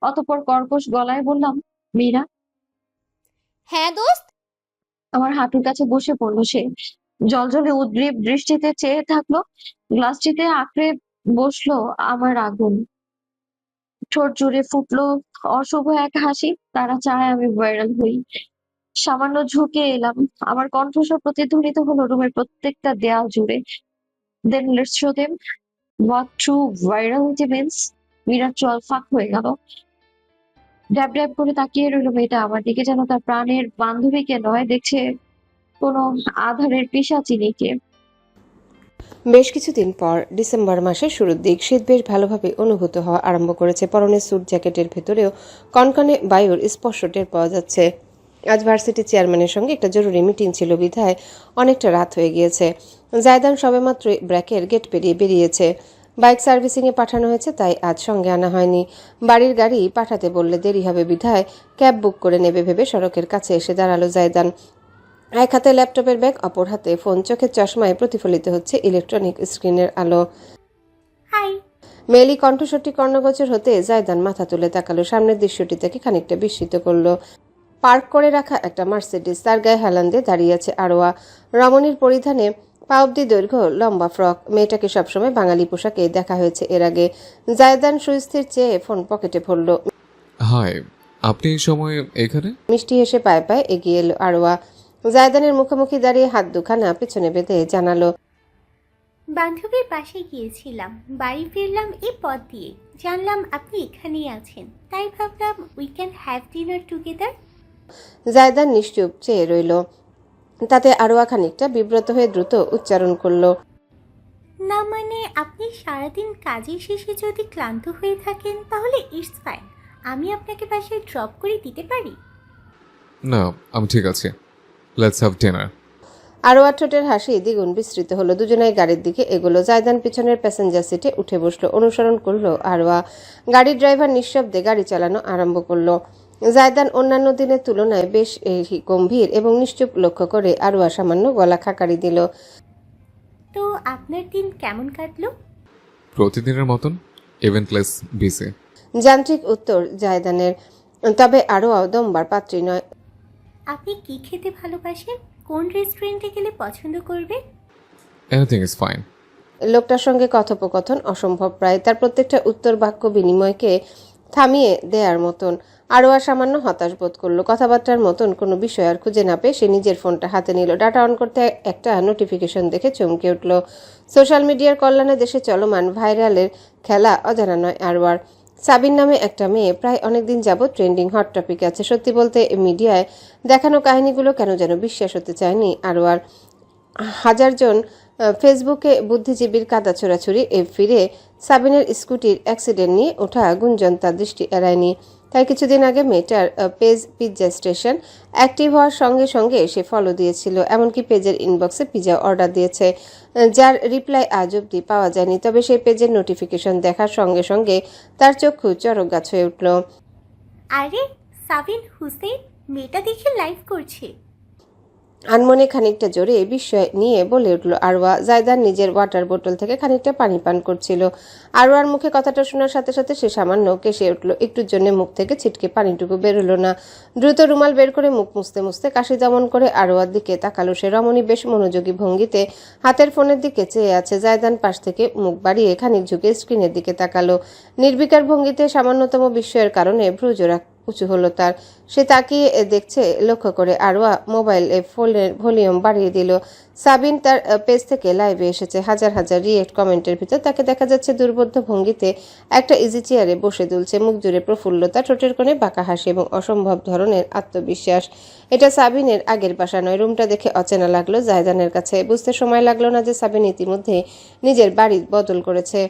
Speaker 6: অতঃপর কর্কশ গলায় বললাম, মীরা।
Speaker 1: হ্যাঁ দোস্ত।
Speaker 6: আমার হাঁটুর কাছে বসে পড়লো সে। জ্বলজ্বলে উদ্গ্রীব দৃষ্টিতে চেয়ে থাকলো। গ্লাসটিতে আঁকড়ে বসলো আমার আগুন। ঠোঁট জুড়ে ফুটলো অশুভ এক হাসি। তারা চায় আমি ভাইরাল হই। সামান্য ঝুঁকে এলাম। আমার কণ্ঠস্বর প্রতিধ্বনিত হলো রুমের প্রত্যেকটা দেয়াল জুড়ে। Then let's show them what true virality means. মীরার চোয়াল ফাঁক হয়ে গেল। ড্যাব ড্যাব করে তাকিয়ে রইলো মেয়েটা আমার দিকে, যেন তার প্রাণের বান্ধবীকে নয়, দেখছে কোনো আধারের পিশাচিনীকে।
Speaker 3: বেশ কিছুদিন পর ডিসেম্বর মাসের শুরুর দিক, শীত বেশ ভালোভাবে অনুভূত হওয়া আরম্ভ করেছে। পরনের স্যুট জ্যাকেটের ভেতরেও কনকনে বায়ুর স্পর্শ টের পাওয়া যাচ্ছে। আজ ভার্সিটি চেয়ারম্যানের সঙ্গে একটা জরুরি মিটিং ছিল বিধায় অনেকটা রাত হয়ে গিয়েছে। জায়দান সবেমাত্রই ব্র্যাকের গেট পেরিয়ে বেরিয়েছে। বাইক সার্ভিসিংয়ে পাঠানো হয়েছে, তাই আজ সঙ্গে আনা হয়নি। বাড়ির গাড়ি পাঠাতে বললে দেরি হবে বিধায় ক্যাব বুক করে নেবে ভেবে সড়কের কাছে এসে দাঁড়ালো জায়দান। এক হাতে ল্যাপটপের ব্যাগ, অপর হাতে ফোন। চোখের চশমায় প্রতিফলিত হচ্ছে ইলেকট্রনিক স্ক্রিনের আলো।
Speaker 1: হাই।
Speaker 3: মেয়েলি কণ্ঠস্বরটি কর্ণগোচর হতে জায়দান মাথা তুলে তাকালো। সামনের দৃশ্যটি তাকে খানিকটা বিস্মিত করলো। পার্ক করে রাখা একটা মার্সিডিজ, তার গায়ে হেলান দিয়ে দাঁড়িয়ে আছে আরোয়া। রমণীর পরিধানে পা অব্দি দৈর্ঘ্য লম্বা ফ্রক। মেয়েটাকে সবসময় বাঙালি পোশাকে দেখা হয়েছে এর আগে। জায়দান সুস্থির চেয়ে ফোন পকেটে ভরল।
Speaker 7: হাই, আপনি এই সময় এখানে?
Speaker 3: মিষ্টি হেসে পায়ে পায়ে এগিয়ে এলো আরোয়া। জায়দানের মুখোমুখি দাঁড়িয়ে হাত দুখানা পেছনে বেঁধে জানালো,
Speaker 9: বান্ধবীর বাসায় গিয়েছিলাম, বাড়ি ফিরলাম এই পথ দিয়ে, জানলাম আপনি এখানেই আছেন, তাই ভাবলাম we can have dinner together.
Speaker 3: Zaidan নিশ্চুপ চেয়ে রইল। তাতে আরোয়া খানিকটা বিব্রত হয়ে দ্রুত উচ্চারণ করলো,
Speaker 9: না মানে আপনি সারাদিন কাজের শেষে যদি ক্লান্ত হয়ে থাকেন তাহলে ইটস ফাইন, আমি আপনাকে বাসায় ড্রপ করে দিতে পারি।
Speaker 7: না, আমি ঠিক আছি, লেটস হ্যাভ ডিনার।
Speaker 3: আরোয়ার ঠোঁটের হাসি দ্বিগুণ বিস্তৃত হলো। দুজনেই গাড়ির দিকে এগোলো। জায়দান পিছনের প্যাসেঞ্জার সিটে উঠে বসলো। অনুসরণ করলো আরোয়া। গাড়ির ড্রাইভার নিঃশব্দে গাড়ি চালানো আরম্ভ করলো। জায়দান অন্যান্য দিনের তুলনায় বেশ গম্ভীর এবং নিশ্চুপ লক্ষ্য করে আরোয়া সামান্য গলা খাকারি দিল।
Speaker 9: তো আপনার দিন কেমন কাটলো?
Speaker 7: প্রতিদিনের মতন, ইভেন্টলেস, বিসি।
Speaker 3: যান্ত্রিক উত্তর জায়দানের। তবে আরোয়া দমবার পাত্রী নয়।
Speaker 9: আপনি কি খেতে ভালোবাসেন? কোন রেস্টুরেন্টে গেলে পছন্দ করবে?
Speaker 7: Anything is fine.
Speaker 3: লোকটার সঙ্গে কথোপকথন অসম্ভব প্রায়। তার প্রত্যেকটা উত্তর বাক্য বিনিময়কে থামিয়ে দেয়ার মতন। আরোয়া সামান্য হতাশ বোধ করলো। কথাবার্তার মতন কোনো বিষয় আর খুঁজে না পেয়ে সে নিজের ফোনটা হাতে নিল। ডাটা অন করতে একটা নোটিফিকেশন দেখে চমকে উঠল। সোশ্যাল মিডিয়ার কল্যাণে দেশে চলমান ভাইরালের খেলা অজানা নয় আরোয়ার। সাবিন নামে একটা মেয়ে প্রায় অনেকদিন যাবৎ ট্রেন্ডিং হট টপিক আছে। সত্যি বলতে মিডিয়ায় দেখানো কাহিনীগুলো কেন যেন বিশ্বাস হতে চায়নি আরোয়ার। হাজারজন ফেসবুকে বুদ্ধিজীবীর কাদা ছোড়াছুড়ি ফিরে সাবিনের স্কুটির অ্যাক্সিডেন্ট নিয়ে ওঠা গুঞ্জন তার দৃষ্টি এড়ায়নি। তাই কিছুদিন আগে মেয়েটার পেজ পিৎজা স্টেশন অ্যাক্টিভ হওয়ার সঙ্গে সঙ্গে সে ফলো দিয়েছিল। এমনকি পেজের ইনবক্সে পিৎজা অর্ডার দিয়েছে, যার রিপ্লাই আজ অব্দি পাওয়া যায়নি। তবে সেই পেজের নোটিফিকেশন দেখার সঙ্গে সঙ্গে তার চক্ষু চড়ক গাছ হয়ে উঠল।
Speaker 9: আরে সাবিন হুসেন, মেয়েটা দেখে লাইভ করছে।
Speaker 3: আনমনে খানিকটা জোরে বিস্ময় নিয়ে বলে উঠল আরওয়া। জায়দান নিজের ওয়াটার বোতল থেকে খানিকটা পানি পান করছিল। আরওয়ার মুখে কথাটা শোনার সাথে সাথে সে সামান্য কেসে উঠল। একটুর জন্য মুখ থেকে ছিটকে পানিটুকু বেরোলো না। দ্রুত রুমাল বের করে মুখ মুছতে মুছতে কাশি দমন করে আরওয়ার দিকে তাকালো সে। রমণী বেশ মনোযোগী ভঙ্গিতে হাতের ফোনের দিকে চেয়ে আছে। জায়দান পাশ থেকে মুখ বাড়িয়ে খানিক ঝুঁকে স্ক্রিনের দিকে তাকালো। নির্বিকার ভঙ্গিতে সামান্যতম বিস্ময়ের কারণে ভ্রুজোড়া উঁচু হলো তার। সে তাকিয়ে দেখছে লক্ষ্য করে আরওয়া মোবাইলে ফোনের ভলিউম বাড়িয়ে দিল। সাবিন তার পেজ থেকে লাইভে এসেছে। হাজার হাজার রিয়েক্ট কমেন্টের ভিতর তাকে দেখা যাচ্ছে দুর্বোধ্য ভঙ্গিতে একটা ইজি চেয়ারে বসে দুলছে। মুখ জুড়ে প্রফুল্লতা, ঠোঁটের কোণে বাঁকা হাসি এবং অসম্ভব ধরনের আত্মবিশ্বাস। এটা সাবিনের আগের বাসা নয়। রুমটা দেখে অচেনা লাগলো জায়দানের কাছে। বুঝতে সময় লাগলো না যে সাবিন ইতিমধ্যে নিজের বাড়ি বদল করেছে।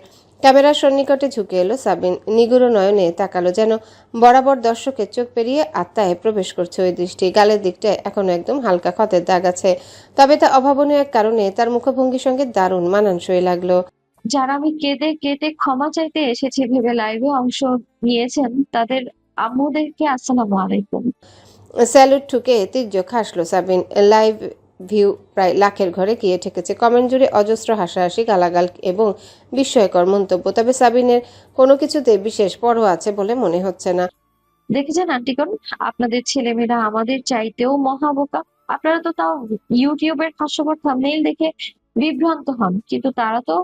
Speaker 3: ক্যামেরার সন্নিকটে ঝুঁকে এলো সাবিন। নিগুড় নয়নে তাকালো, যেন বরাবর দর্শকের চোখ পেরিয়ে আত্মায় প্রবেশ করছে ওই দৃষ্টি। গালের দিকটায় এখনো একদম হালকা ক্ষতের দাগ আছে, তবে তা অভাবনীয় এক কারণে তার মুখভঙ্গির সঙ্গে দারুণ মানানসই লাগলো।
Speaker 6: যারা আমি কেঁদে কেটে ক্ষমা চাইতে এসেছি ভেবে লাইভে অংশ নিয়েছেন তাদের আম্মুদেরকে আসসালামু আলাইকুম।
Speaker 3: স্যালুট ঠুকে তির্যক হাসলো সাবিন। লাইভ ভিউ প্রায় লাখের ঘরে গিয়ে ঠেকেছে। কমেন্ট জুড়ে অজস্র হাসাহাসি, গালাগাল এবং বিস্ময়কর মন্তব্য। তবে সাবিনের কোনো কিছুতে বিশেষ পরোয়া আছে বলে মনে হচ্ছে না।
Speaker 6: দেখেছেন আন্টিগণ, আপনাদের ছেলেমেয়েরা আমাদের চাইতেও মহাবোকা। আপনারা তো তাও ইউটিউবের হাস্যকর থাম্বনেইল দেখে বিভ্রান্ত হন, কিন্তু তারা তো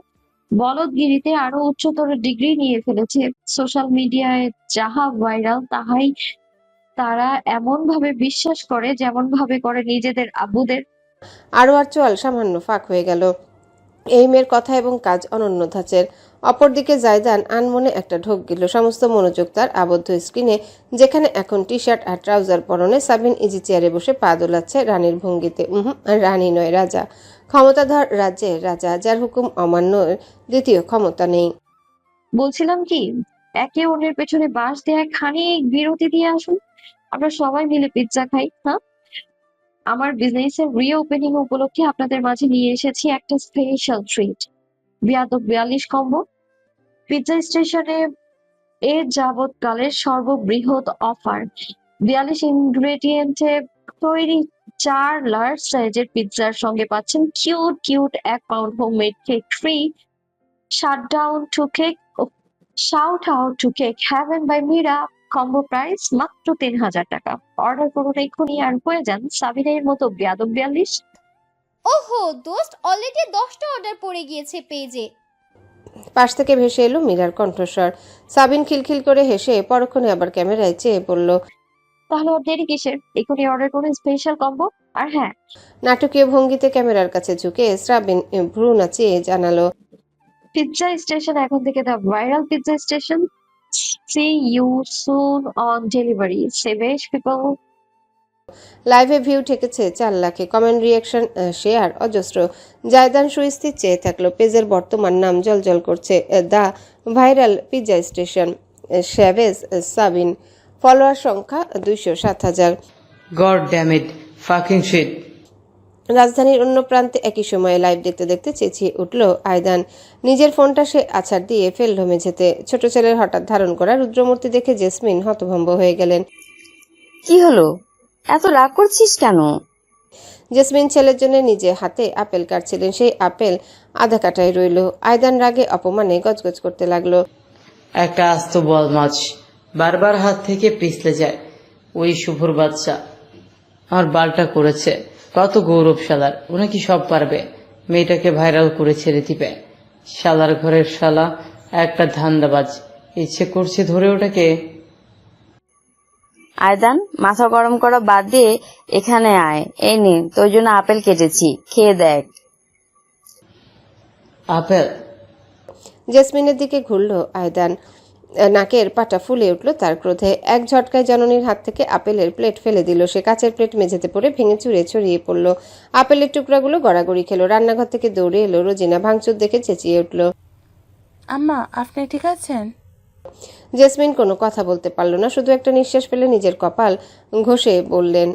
Speaker 6: বলদগিরিতে আরো উচ্চতর ডিগ্রি নিয়ে ফেলেছে। সোশ্যাল মিডিয়ায় যাহা ভাইরাল তাহাই তারা এমন ভাবে বিশ্বাস করে যেমন ভাবে করে নিজেদের আব্বুদের।
Speaker 3: আরওয়ার চোয়াল সামান্য ফাঁক হয়ে গেল। এই মেয়ের কথা এবং কাজ অনন্য ধাঁচের। অপরদিকে জায়দান আনমনে একটা ঢোক গেল। সমস্ত মনোযোগ তার আবদ্ধ স্ক্রিনে, যেখানে এখন টি শার্ট আর ট্রাউজার পরনে সাবিন ইজি চেয়ারে বসে পা দোলাচ্ছে রানীর ভঙ্গিতে। রানী নয়, রাজা। ক্ষমতাধর রাজ্যের রাজা, যার হুকুম অমান্যের দ্বিতীয় ক্ষমতা নেই।
Speaker 6: বলছিলাম কি, একে অন্যের পেছনে বাঁশ দেয়া খানিক বিরতি দিয়ে আসুন, আমরা সবাই মিলে পিৎজা খাই। হ্যাঁ, আমার বিজনেসের রিওপেনিং উপলক্ষে আপনাদের মাঝে নিয়ে এসেছি একটা স্পেশাল ট্রিট, বিয়াদব 42 কম্বো। পিৎজা স্টেশনে এ যাবৎকালের সর্ববৃহৎ অফার। 42 ইনগ্রেডিয়েন্টে তৈরি 4 লার্জ সাইজের পিৎজার সঙ্গে পাচ্ছেন cute cute 1 pound homemade cake free. Shout out to cake haven by Meera. Combo price মাত্র 3000 টাকা। অর্ডার করুন এক্ষুনি আর হয়ে যান সাবিনের মতো বিয়াদব 42।
Speaker 1: ওহো দোস্ত, অলরেডি 10টা অর্ডার পড়ে গিয়েছে পেজে।
Speaker 3: পাশ থেকে ভেসে এলো মীরার কণ্ঠস্বর। সাবিন খিলখিল করে হেসে পরক্ষণে আবার ক্যামেরায় চেয়ে বলল,
Speaker 6: তাহলে আর দেরি কিসের, এক্ষুনি অর্ডার করুন স্পেশাল কম্বো। আর হ্যাঁ,
Speaker 3: নাটকীয় ভঙ্গিতে ক্যামেরার কাছে ঝুঁকে সাবিন ভ্রু নাচিয়ে জানালো,
Speaker 6: পিৎজা স্টেশন এখন থেকে the viral pizza station. See you soon on delivery. Savage people.
Speaker 3: লাইভে ভিউ ঠেকেছে 4 লাখে। কমেন্ট, রিয়াকশন, শেয়ার অজস্র। জায়দান সুস্থির চেয়ে থাকলো। পেজের বর্তমান নাম জলজল করছে, the viral pizza station, savage Sabin. Follower সংখ্যা 207,000।
Speaker 5: God damn it, fucking shit.
Speaker 3: রাজধানীর অন্য প্রান্তে একই সময়ে লাইভ দেখতে দেখতে চেঁচিয়ে উঠল আয়দান। নিজের ফোনটা সে আছাড় দিয়ে ফেলল মেঝেতে। ছোট ছেলের হঠাৎ ধারণ করা রুদ্রমূর্তি দেখে জেসমিন হতভম্ব হয়ে গেলেন।
Speaker 2: কি হলো, এত রাগ করছিস কেন?
Speaker 3: জেসমিন ছেলের জন্য নিজে হাতে আপেল কাটছিলেন। সেই আপেল আধা কাটাই রইল। আয়দান রাগে অপমানে গজগজ করতে লাগলো।
Speaker 5: একটা আস্ত বল মাছ বারবার হাত থেকে পিছলে যায়। ওই শুভর বাচ্চা আমার বালটা করেছে। কত গৌরব শালার, ও নাকি সব পারবে। মেয়েটাকে ভাইরাল করে ছেড়ে দিবে। শালার ঘরের শালা একটা ধান্দাবাজ। ইচ্ছে করছে ধরে ওটাকে।
Speaker 2: আয়দান, মাথা গরম করা বাদ দিয়ে এখানে আয়। এই নে, তোর জন্য আপেল কেটেছি, খেয়ে দেখ।
Speaker 5: আপেল?
Speaker 3: জেসমিনের দিকে ঘুরল আয়দান। নাকের পাটা ফুলে উঠল তার ক্রোধে। এক ঝটকায় জননীর হাত থেকে আপেলের প্লেট ফেলে দিল সে। কাচের প্লেট মেঝেতে পড়ে ভেঙে চুরে ছড়িয়ে পড়ল। আপেলের টুকরাগুলো গড়াগড়ি খেলো। রান্নাঘর থেকে দৌড়ে এলো রোজিনা। ভাঙচুর দেখে চেঁচিয়ে উঠল,
Speaker 10: আম্মা আপনি ঠিক আছেন?
Speaker 3: জেসমিন কোনো কথা বলতে পারল না, শুধু একটা নিঃশ্বাস ফেলে নিজের কপাল ঘষে বললেন,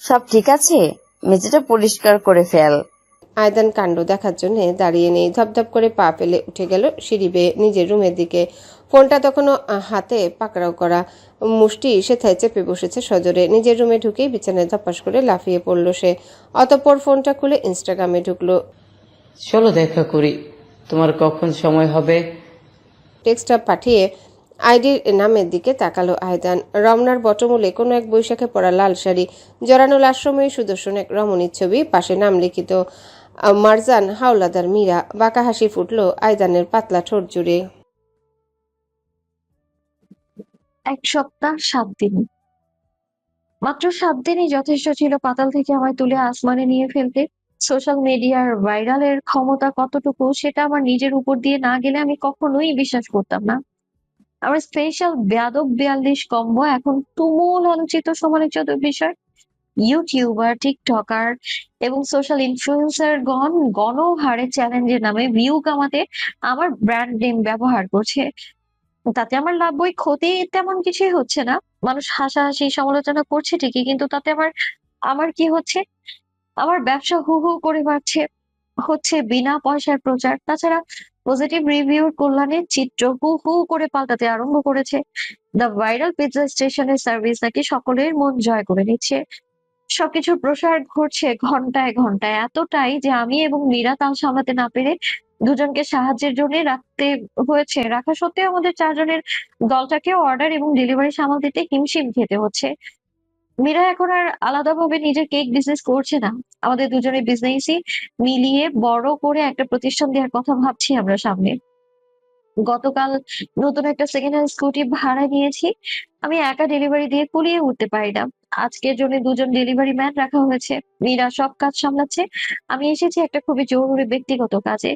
Speaker 2: সব ঠিক আছে, মেঝেটা পরিষ্কার করে ফেল।
Speaker 3: আয়দান কাণ্ড দেখার জন্য দাঁড়িয়ে নেই, ধপধপ করে পা ফেলে উঠে গেল সিঁড়ি বেয়ে নিজের রুমের দিকে। ফোনটা তখনও হাতে পাকড়াও করা, মুষ্টি সেথায় চেপে বসেছে সজোরে। নিজের রুমে ঢুকেই বিছানায় ধপাস করে লাফিয়ে পড়ল সে। অতঃপর ফোনটা খুলে ইনস্টাগ্রামে ঢুকলো।
Speaker 5: চলো দেখা করি, তোমার কখন সময় হবে?
Speaker 3: টেক্সটটা পাঠিয়ে আইডির নামের দিকে তাকালো আয়দান। রমনার বটমূলে কোনো এক বৈশাখে পরা লাল শাড়ি, জড়ানো লাশময়ী সুদর্শন এক রমণীর ছবি, পাশে নাম লিখিত মারজান হাওলাদার মীরা। বাঁকা হাসি ফুটল আয়দানের পাতলা ঠোঁট জুড়ে।
Speaker 6: 1 সপ্তাহ 7 দিন, মাত্র 7 দিনই যথেষ্ট ছিল পাতাল থেকে আমায় তুলে আসমানে নিয়ে ফেলতে। সোশ্যাল মিডিয়ার ভাইরালের ক্ষমতা কতটুকু সেটা আমার নিজের উপর দিয়ে না গেলে আমি কখনোই বিশ্বাস করতাম না। আমার স্পেশাল বেয়াদব 42 কম্বো এখন তুমুল আলোচিত সমালোচিত বিষয়। ইউটিউবার, টিকটকার এবং সোশ্যাল ইনফ্লুয়েন্সার গণহারে চ্যালেঞ্জের নামে ভিউ কামাতে আমার ব্র্যান্ড নেম ব্যবহার করছে। তাতে আমার লাভ বই ক্ষতি তেমন কিছুই হচ্ছে না। মানুষ হাসাহাসি সমালোচনা করছে ঠিকই, কিন্তু তাতে আমার আমার কি হচ্ছে? আমার ব্যবসা হু হু করে বাড়ছে, হচ্ছে বিনা পয়সার প্রচার। তাছাড়া পজিটিভ রিভিউর কল্যাণে চিত্র হু হু করে পাল্টাতে আরম্ভ করেছে। দ্য ভাইরাল পিৎজা স্টেশনের সার্ভিস নাকি সকলের মন জয় করে নিচ্ছে। সবকিছুর প্রসার ঘটছে ঘন্টায় ঘন্টায়, এতটাই যে আমি এবং মীরা তাল সামলাতে না পেরে দুজনকে সাহায্যের জন্য রাখা সত্ত্বেও আমাদের 4 জনের দলটাকে অর্ডার এবং ডেলিভারি সামাল দিতে হিমশিম খেতে হচ্ছে। মীরা এখন আর আলাদাভাবে নিজের কেক বিজনেস করছে না। আমাদের দুজনের বিজনেসই মিলিয়ে বড় করে একটা প্রতিষ্ঠান দেওয়ার কথা ভাবছি আমরা সামনে। গতকাল নতুন একটা সেকেন্ড হ্যান্ড স্কুটি ভাড়া নিয়েছি। আমি একা ডেলিভারি দিয়ে কুলিয়ে উঠতে পারি না। আজকের জন্য 2 জন ডেলিভারি ম্যান রাখা হয়েছে। মীরা সব কাজ সামলাচ্ছে। আমি এসেছি একটা খুবই জরুরি ব্যক্তিগত কাজে।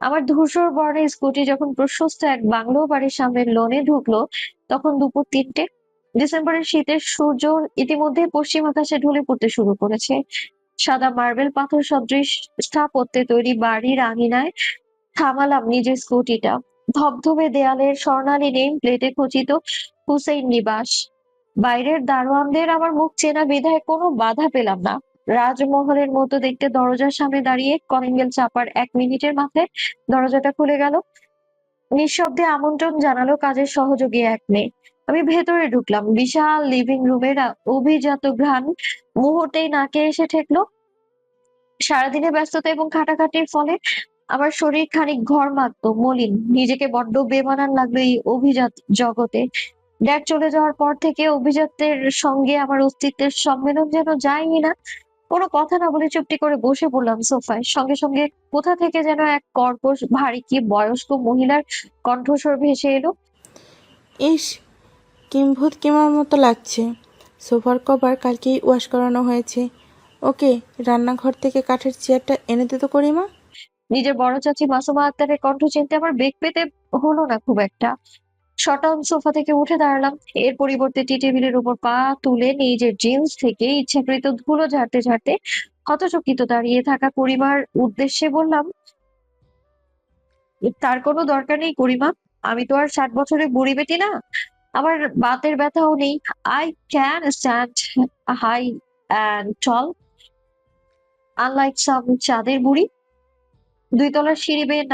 Speaker 6: আমার ধূসর বর্ণের স্কুটি যখন প্রশস্ত এক বাংলো বাড়ির সামনে লনে ঢুকলো, তখন দুপুর 3টে। ডিসেম্বরের শীতের সূর্য ইতিমধ্যে পশ্চিম আকাশে ঢলে পড়তে শুরু করেছে। সাদা মার্বেল পাথর সদৃশ স্থাপত্যে তৈরি বাড়ির আঙিনায় থামালাম নিজের স্কুটিটা। ধবধবে দেয়ালের স্বর্ণালী নেম প্লেটে খচিত হুসেইন নিবাস। বাইরের দারোয়ানদের আমার মুখ চেনা বিধায় কোনো বাধা পেলাম না। রাজমহলের মতো দেখতে দরজার সামনে দাঁড়িয়ে কলিং বেল চাপার 1 মিনিটের মাথায় দরজাটা খুলে গেল। নিঃশব্দে আমন্ত্রণ জানালো কাজের সহযোগী এক মেয়ে। আমি ভেতরে ঢুকলাম। বিশাল লিভিং রুমের অভিজাত ঘ্রাণ মুহূর্তেই নাকে এসে ঠেকলো। সারাদিনের ব্যস্ততা এবং খাটাখাটির ফলে আমার শরীর খানিক ঘর্মাক্ত, মলিন। নিজেকে বড্ড বেমানান লাগলো এই অভিজাত জগতে। ড্যাড চলে যাওয়ার পর থেকে অভিজাতের সঙ্গে আমার অস্তিত্বের সম্মেলন যেন যায়ই না। কোনো কথা না বলে চুপটি করে বসে পড়লাম সোফায়। সঙ্গে সঙ্গে কোথা থেকে যেন এক কর্কশ ভারী কি বয়স্ক মহিলার কণ্ঠস্বর ভেসে এলো।
Speaker 10: ইস, কিম্ভূত কিমার মতো লাগছে। সোফার কভার কালকেই ওয়াশ করানো হয়েছে। ওকে, রান্নাঘর থেকে কাঠের চেয়ারটা এনে দে তো করিমা।
Speaker 6: নিজের বড় চাচি মাসুমা আক্তারের কণ্ঠ চিনতে আমার বেগ পেতে হলো না খুব একটা। সটান সোফা থেকে উঠে দাঁড়ালাম। এর পরিবর্তে টি টেবিলের উপর পা তুলে নিজের জিন্স থেকে ইচ্ছাকৃত ধুলো ঝাড়তে ঝাড়তে হতচকিত দাঁড়িয়ে থাকা করিমার উদ্দেশ্যে বললাম, তার কোনো দরকার নেই করিমা। আমি তো আর 60 বছরের বুড়ি বেটি না। আমার বাতের ব্যথাও নেই। I can stand high and tall unlike some চাঁদের বুড়ি। 2 তলার সিঁড়ি বেয়ে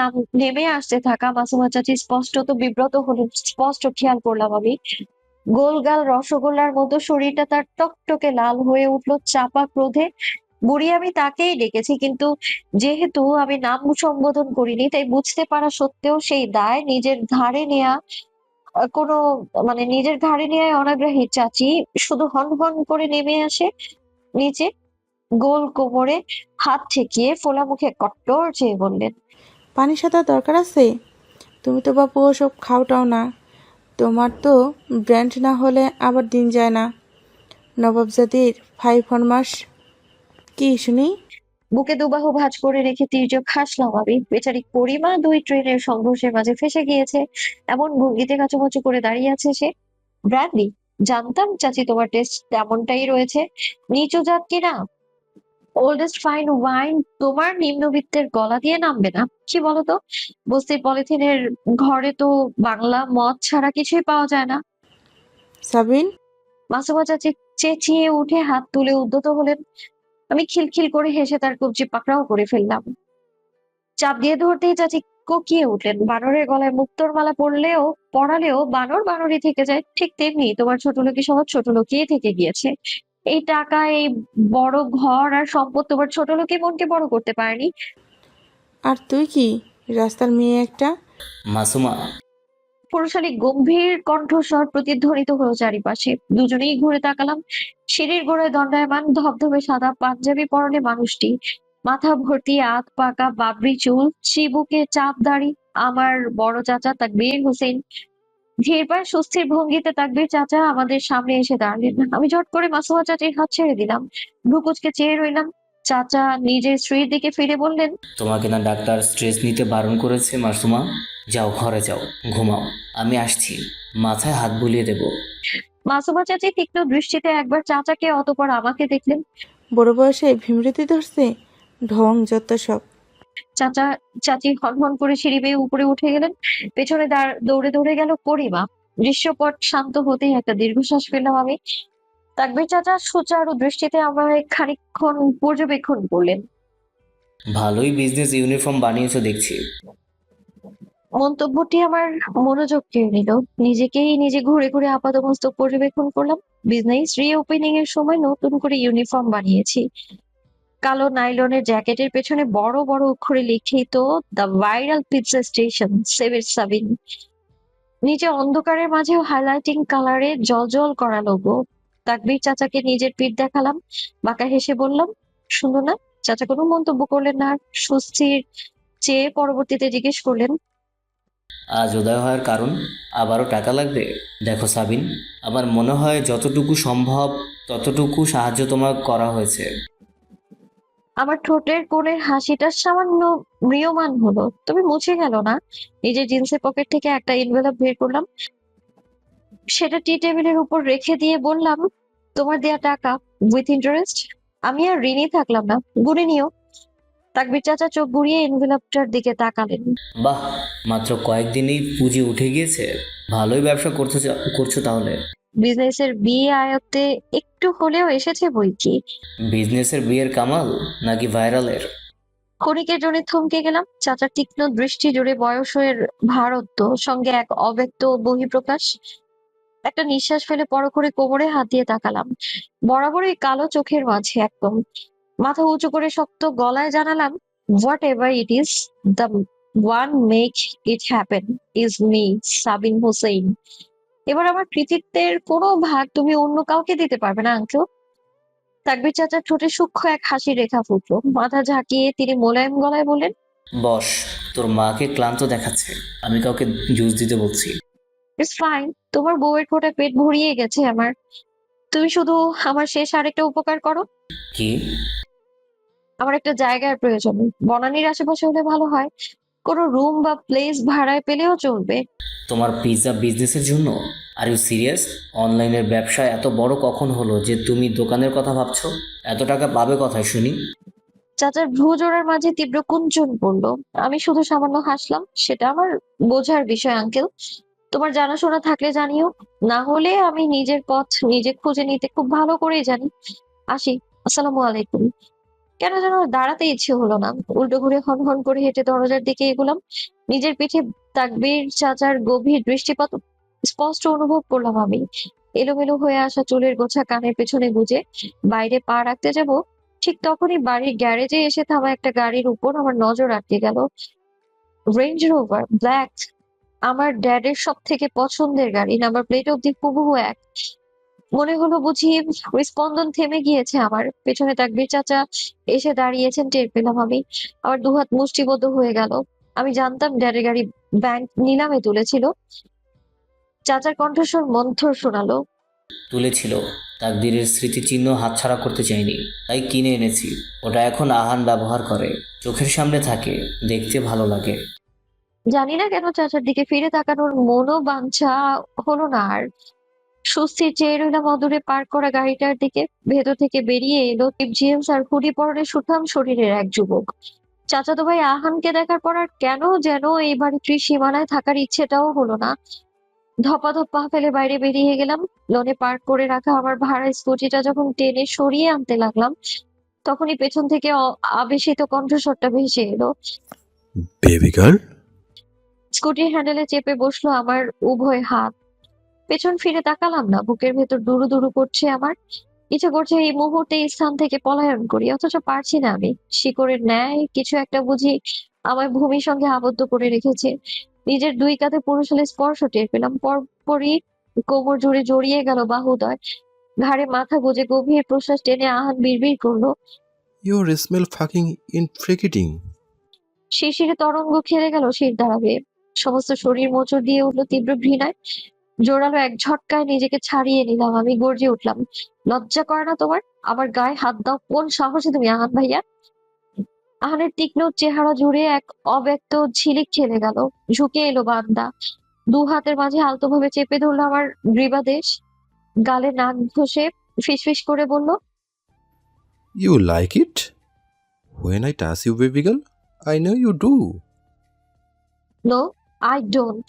Speaker 6: নেমে আসতে থাকা মাসুমা চাচি স্পষ্টত বিব্রত হলেন। স্পষ্ট খেয়াল করলাম আমি। গোলগাল রসগোল্লার মতো শরীরটা তার টকটকে লাল হয়ে উঠলো চাপা ক্রোধে। বুড়ি আমি তাকেই ডেকেছি, কিন্তু যেহেতু আমি নাম সম্বোধন করিনি তাই বুঝতে পারা সত্ত্বেও সেই দায় নিজের ঘাড়ে নেয়া কোনো নিজের ঘাড়ে নেয়া অনাগ্রহী চাচি শুধু হন হন করে নেমে আসে নিচে। গোল কোমরে হাত ঠেকিয়ে ফোলা মুখে কট্টর চেয়ে বললেন,
Speaker 10: পানি সাঁতার দরকার আছে? তুমি তো বাপু ওসব খাওটাও না। তোমার তো ব্র্যান্ড না হলে আবার দিন যায় না। নবাবজাদির 5 ফরমাস কি শুনি?
Speaker 6: বুকে দুবাহু ভাঁজ করে রেখে তির্যক হাসলাম আমি। বেচারি করিমা 2 ট্রেনের সংঘর্ষের মাঝে ফেঁসে গিয়েছে। এমন ভঙ্গিতে কাচুমাচু করে দাঁড়িয়ে আছে সে। ব্র্যান্ডি? জানতাম চাচি তোমার টেস্ট তেমনটাই রয়েছে। নিচু জাত কিনা ওল্ডেস্ট ফাইন ওয়াইন তোমার নিম্নবিত্তের গলা দিয়ে নামবে না। কি বলতো, বস্তির পলিথিনের ঘরে তো বাংলা মদ ছাড়া কিছুই পাওয়া যায় না।
Speaker 10: সাবিন?
Speaker 6: মাসুমা চাচি চেঁচিয়ে উঠে হাত তুলে উদ্যত হলেন। আমি খিলখিল করে হেসে তার কবজি পাকড়াও করে ফেললাম। চাপ দিয়ে ধরতেই চাচি কোকিয়ে উঠলেন। বানরের গলায় মুক্তোর মালা পরালেও বানর বানরই থেকে যায়, ঠিক তেমনি তোমার ছোট লোকি সহজ ছোট লোকিই থেকে গিয়েছে। এই টাকা, এই বড় ঘর আর সম্পদ তোমার ছোট লোকই মনকে বড় করতে পারেনি।
Speaker 10: আর তুই কি রাস্তার মেয়ে একটা?
Speaker 11: মাসুমা,
Speaker 6: পুরুষালী গম্ভীর কণ্ঠস্বর প্রতিধ্বনিত হলো চারিপাশে। দুজনেই ঘুরে তাকালাম। সিঁড়ির গোড়ায় দণ্ডায়মান ধবধবে সাদা পাঞ্জাবি পরনে মানুষটি, মাথা ভর্তি আধ পাকা বাবরি চুল, চিবুকে চাপ দাড়ি। আমার বড় চাচা তাকবীর হোসেন। ধীর পায়ে সুস্থির ভঙ্গিতে তাকবীর চাচা আমাদের সামনে এসে দাঁড়ালেন। আমি ঝট করে মাসুমা চাচির হাত ছেড়ে দিলাম। ভ্রুকুচকে চেয়ে রইলাম। চাচা নিজের স্ত্রীর দিকে ফিরে বললেন,
Speaker 11: তোমাকে না ডাক্তার স্ট্রেস নিতে বারণ করেছে মাসুমা? যাও ঘরে যাও, ঘুমাও, আমি আসছি, মাথায় হাত বুলিয়ে দেব।
Speaker 6: মাসুমা চাচি তীক্ষ্ণ দৃষ্টিতে একবার চাচাকে অতঃপর আমাকে দেখলেন।
Speaker 10: বড় বয়সে ভীমরতি ধরছে, ঢং যত সব।
Speaker 6: চাচা চাচি হনহন করে সিঁড়ি বেয়ে উপরে উঠে গেলেন। পেছনে দৌড়ে দৌড়ে গেল করিমা। দৃশ্যপট শান্ত হতেই একটা দীর্ঘশ্বাস ফেললাম আমি। তাকবীর চাচা সুচারু দৃষ্টিতে আমায় খানিকক্ষণ পর্যবেক্ষণ করলেন।
Speaker 11: ভালোই বিজনেস ইউনিফর্ম বানিয়েছো দেখছি।
Speaker 6: মন্তব্যটি আমার মনোযোগ কেড়ে নিল। নিজেকেই নিজে ঘুরে ঘুরে আপাদমস্তক পর্যবেক্ষণ করলাম। বিজনেস রি ওপেনিং এর সময় নতুন করে ইউনিফর্ম বানিয়েছি। কালো নাইলনের জ্যাকেটের পেছনে বড় বড় অক্ষরে লিখিত দ্য ভাইরাল পিৎজা স্টেশন, সেভের সাবিন। নিচে অন্ধকারের মাঝেও হাইলাইটিং কালারে জলজল করা লোগো। তাকবীর চাচাকে নিজের পিঠ দেখালাম। বাঁকা হেসে বললাম, সুন্দর না? চাচা কোনো মন্তব্য করলেন না। আর সুস্থির চেয়ে পরবর্তীতে জিজ্ঞেস করলেন,
Speaker 11: আজ উদয় হওয়ার কারণ? আবারও টাকা লাগবে? দেখো সাবিন, আমার মনে হয় যতটুকু সম্ভব ততটুকু সাহায্য তোমার করা হয়েছে।
Speaker 6: আমার ঠোঁটের কোণের হাসিটা সামান্য ম্রিয়মান হলো, তবে মুছে গেল না। নিজের জিন্সের পকেট থেকে একটা এনভেলপ বের করলাম। সেটা টি টেবিলের উপর রেখে দিয়ে বললাম, তোমার দেয়া টাকা, উইথ ইন্টারেস্ট। আমি আর ঋণী থাকলাম না, গুনে নিও। তাকবীর চাচা চোখ ঘুরিয়ে এনভেলপটার দিকে তাকালেন।
Speaker 11: বাহ, মাত্র কয়েকদিনেই পুঁজি উঠে গিয়েছে। ভালোই ব্যবসা করছো তাহলে।
Speaker 6: বিজনেসের বিয়ে আয়ত্তে একটু হলেও এসেছে বই কি।
Speaker 11: বিজনেসের বিয়ের কামাল নাকি ভাইরালের?
Speaker 6: ক্ষণিকের জন্য থমকে গেলাম। চাচার তীক্ষ্ণ দৃষ্টি জুড়ে বয়সের ভারত্ব, সঙ্গে এক অব্যক্ত বহিঃপ্রকাশ। একটা নিঃশ্বাস ফেলে পর করে কোমরে হাত দিয়ে তাকালাম। বরাবরই কালো চোখের মাঝে একদম। মাথা উঁচু করে শক্ত গলায় জানালাম, whatever it is, the one make it happen is me, Sabin Hossain. এবার আমার কৃতিত্বের কোনো ভাগ তুমি অন্য কাউকে দিতে পারবে না আঙ্কেল। তাকবীর চাচার ঠোঁটে সূক্ষ্ম এক হাসির রেখা ফুটলো। মাথা ঝাঁকিয়ে তিনি মোলায়েম গলায় বললেন,
Speaker 11: বস, তোর মাকে ক্লান্ত দেখাচ্ছে, আমি কাউকে জুস দিতে বলছি।
Speaker 6: ইটস ফাইন, তোমার বউয়ের খোটা পেট ভরিয়ে গেছে আমার। তুমি শুধু আমার শেষ আরেকটা উপকার করো।
Speaker 11: কি?
Speaker 6: আমার একটা জায়গার প্রয়োজন, বনানীর আশেপাশে হলে ভালো হয়। কোনো রুম বা প্লেস ভাড়ায় পেলেও চলবে।
Speaker 11: তোমার পিৎজা বিজনেসের জন্য? Are you serious? অনলাইনের ব্যবসা এত বড় কখন হলো যে তুমি দোকানের কথা ভাবছো? এত টাকা পাবে কোথায় শুনি?
Speaker 6: চাচার ভ্রু জোড়ার মাঝে তীব্র কুঞ্চন পড়লো। আমি শুধু সামান্য হাসলাম। সেটা আমার বোঝার বিষয় আঙ্কেল। তোমার জানাশোনা থাকলে জানিও, না হলে আমি নিজের পথ নিজে খুঁজে নিতে খুব ভালো করেই জানি। আসি, আসসালামু আলাইকুম। কেন যেন আর দাঁড়াতে ইচ্ছে হলো না। উল্টো ঘুরে হন হন করে হেঁটে দরজার দিকে এগোলাম। নিজের পিঠে তাকবীর চাচার গভীর দৃষ্টিপাত স্পষ্ট অনুভব করলাম আমি। এলোমেলো হয়ে আসা চুলের গোছা কানের পেছনে গুজে বাইরে পা রাখতে যাব, ঠিক তখনই বাড়ির গ্যারেজে এসে থামা একটা গাড়ির উপর আমার নজর আটকে গেল। রেঞ্জ রোভার ব্ল্যাক, আমার ড্যাডের সব থেকে পছন্দের গাড়ি। নাম্বার প্লেট অব্দি হুবহু এক। মনে হলো বুঝি হৃস্পন্দন থেমে গিয়েছে আমার। পেছনে তাকবীর চাচা এসে দাঁড়িয়েছেন টের পেলাম আমি। আমার দুহাত মুষ্টিবদ্ধ হয়ে গেল। আমি জানতাম ড্যাডের গাড়ি ব্যাংক নিলামে তুলেছিল। চাচার কণ্ঠস্বর মন্থর শোনালো,
Speaker 11: তুলেছিল। তাকদীরের স্মৃতিচিহ্ন হাতছাড়া করতে চাইনি, তাই কিনে এনেছি। ওটা এখন আহান ব্যবহার করে, চোখের সামনে থাকে, দেখতে ভালো লাগে।
Speaker 6: জানি না কেন চাচার দিকে ফিরে তাকানোর মনও বাঞ্ছা হলো না আর। সুস্থির চেয়ে রইলাম অদূরে পার্ক করা গাড়িটার দিকে। ভেতর থেকে বেরিয়ে এলো টিপ জিন্স আর হুডি পরনে সুঠাম শরীরের এক যুবক। চাচাতো ভাই আহানকে দেখার পর আর কেন যেন এই বাড়িটির সীমানায় থাকার ইচ্ছেটাও হলো না। ধপাধপ পা ফেলে বাইরে বেরিয়ে গেলাম। লনে পার্ক করে রাখা আমার ভাড়া স্কুটিটা যখন টেনে সরিয়ে আনতে লাগলাম, তখনই পেছন থেকে আবেশিত কণ্ঠস্বরটা ভেসে এলো।
Speaker 12: বেবি গার্ল,
Speaker 6: স্কুটির হ্যান্ডেলে চেপে বসলো আমার উভয় হাত। পেছন ফিরে তাকালাম না, বুকের ভেতর দুরু দুরু করছে আমার। ইচ্ছে করছে এই মুহূর্তে এই স্থান থেকে পলায়ন করি, অথচ পারছি না আমি। শিকড়ের ন্যায় কিছু একটা বুঝি আমায় ভূমির সঙ্গে আবদ্ধ করে রেখেছে। নিজের দুই কাঁধে পুরুষালী স্পর্শ টের পেলাম। পরপরই কোমর জুড়ে জড়িয়ে গেল বাহুদয়। ঘাড়ে মাথা গুজে গভীর প্রশ্বাস টেনে আহান বিড়বিড় করলো,
Speaker 12: ইউর স্মেল ফাকিং ইনফ্রিকিটিং।
Speaker 6: শিশিরে তরঙ্গ খেলে গেল শির দাঁড়াবে। সমস্ত শরীর মোচড় দিয়ে উঠলো তীব্র ঘৃণায়। জোরালো এক ঝটকায় নিজেকে ছাড়িয়ে নিলাম। আমি গর্জে উঠলাম, লজ্জা করে না তোমার? আমার গায়ে হাত দাও, কোন সাহসে তুমি আহান ভাইয়া? আহানের তীক্ষ্ণ চেহারা জুড়ে এক অব্যক্ত ঝিলিক খেলে গেল। ঝুঁকে এলো বান্দা, দু হাতের মাঝে আলতোভাবে চেপে ধরলো আমার গ্রীবাদেশ। গালে নাক ঘষে ফিসফিস করে বলল,
Speaker 12: you like it when I touch you baby girl? I know you do.
Speaker 6: No, I don't.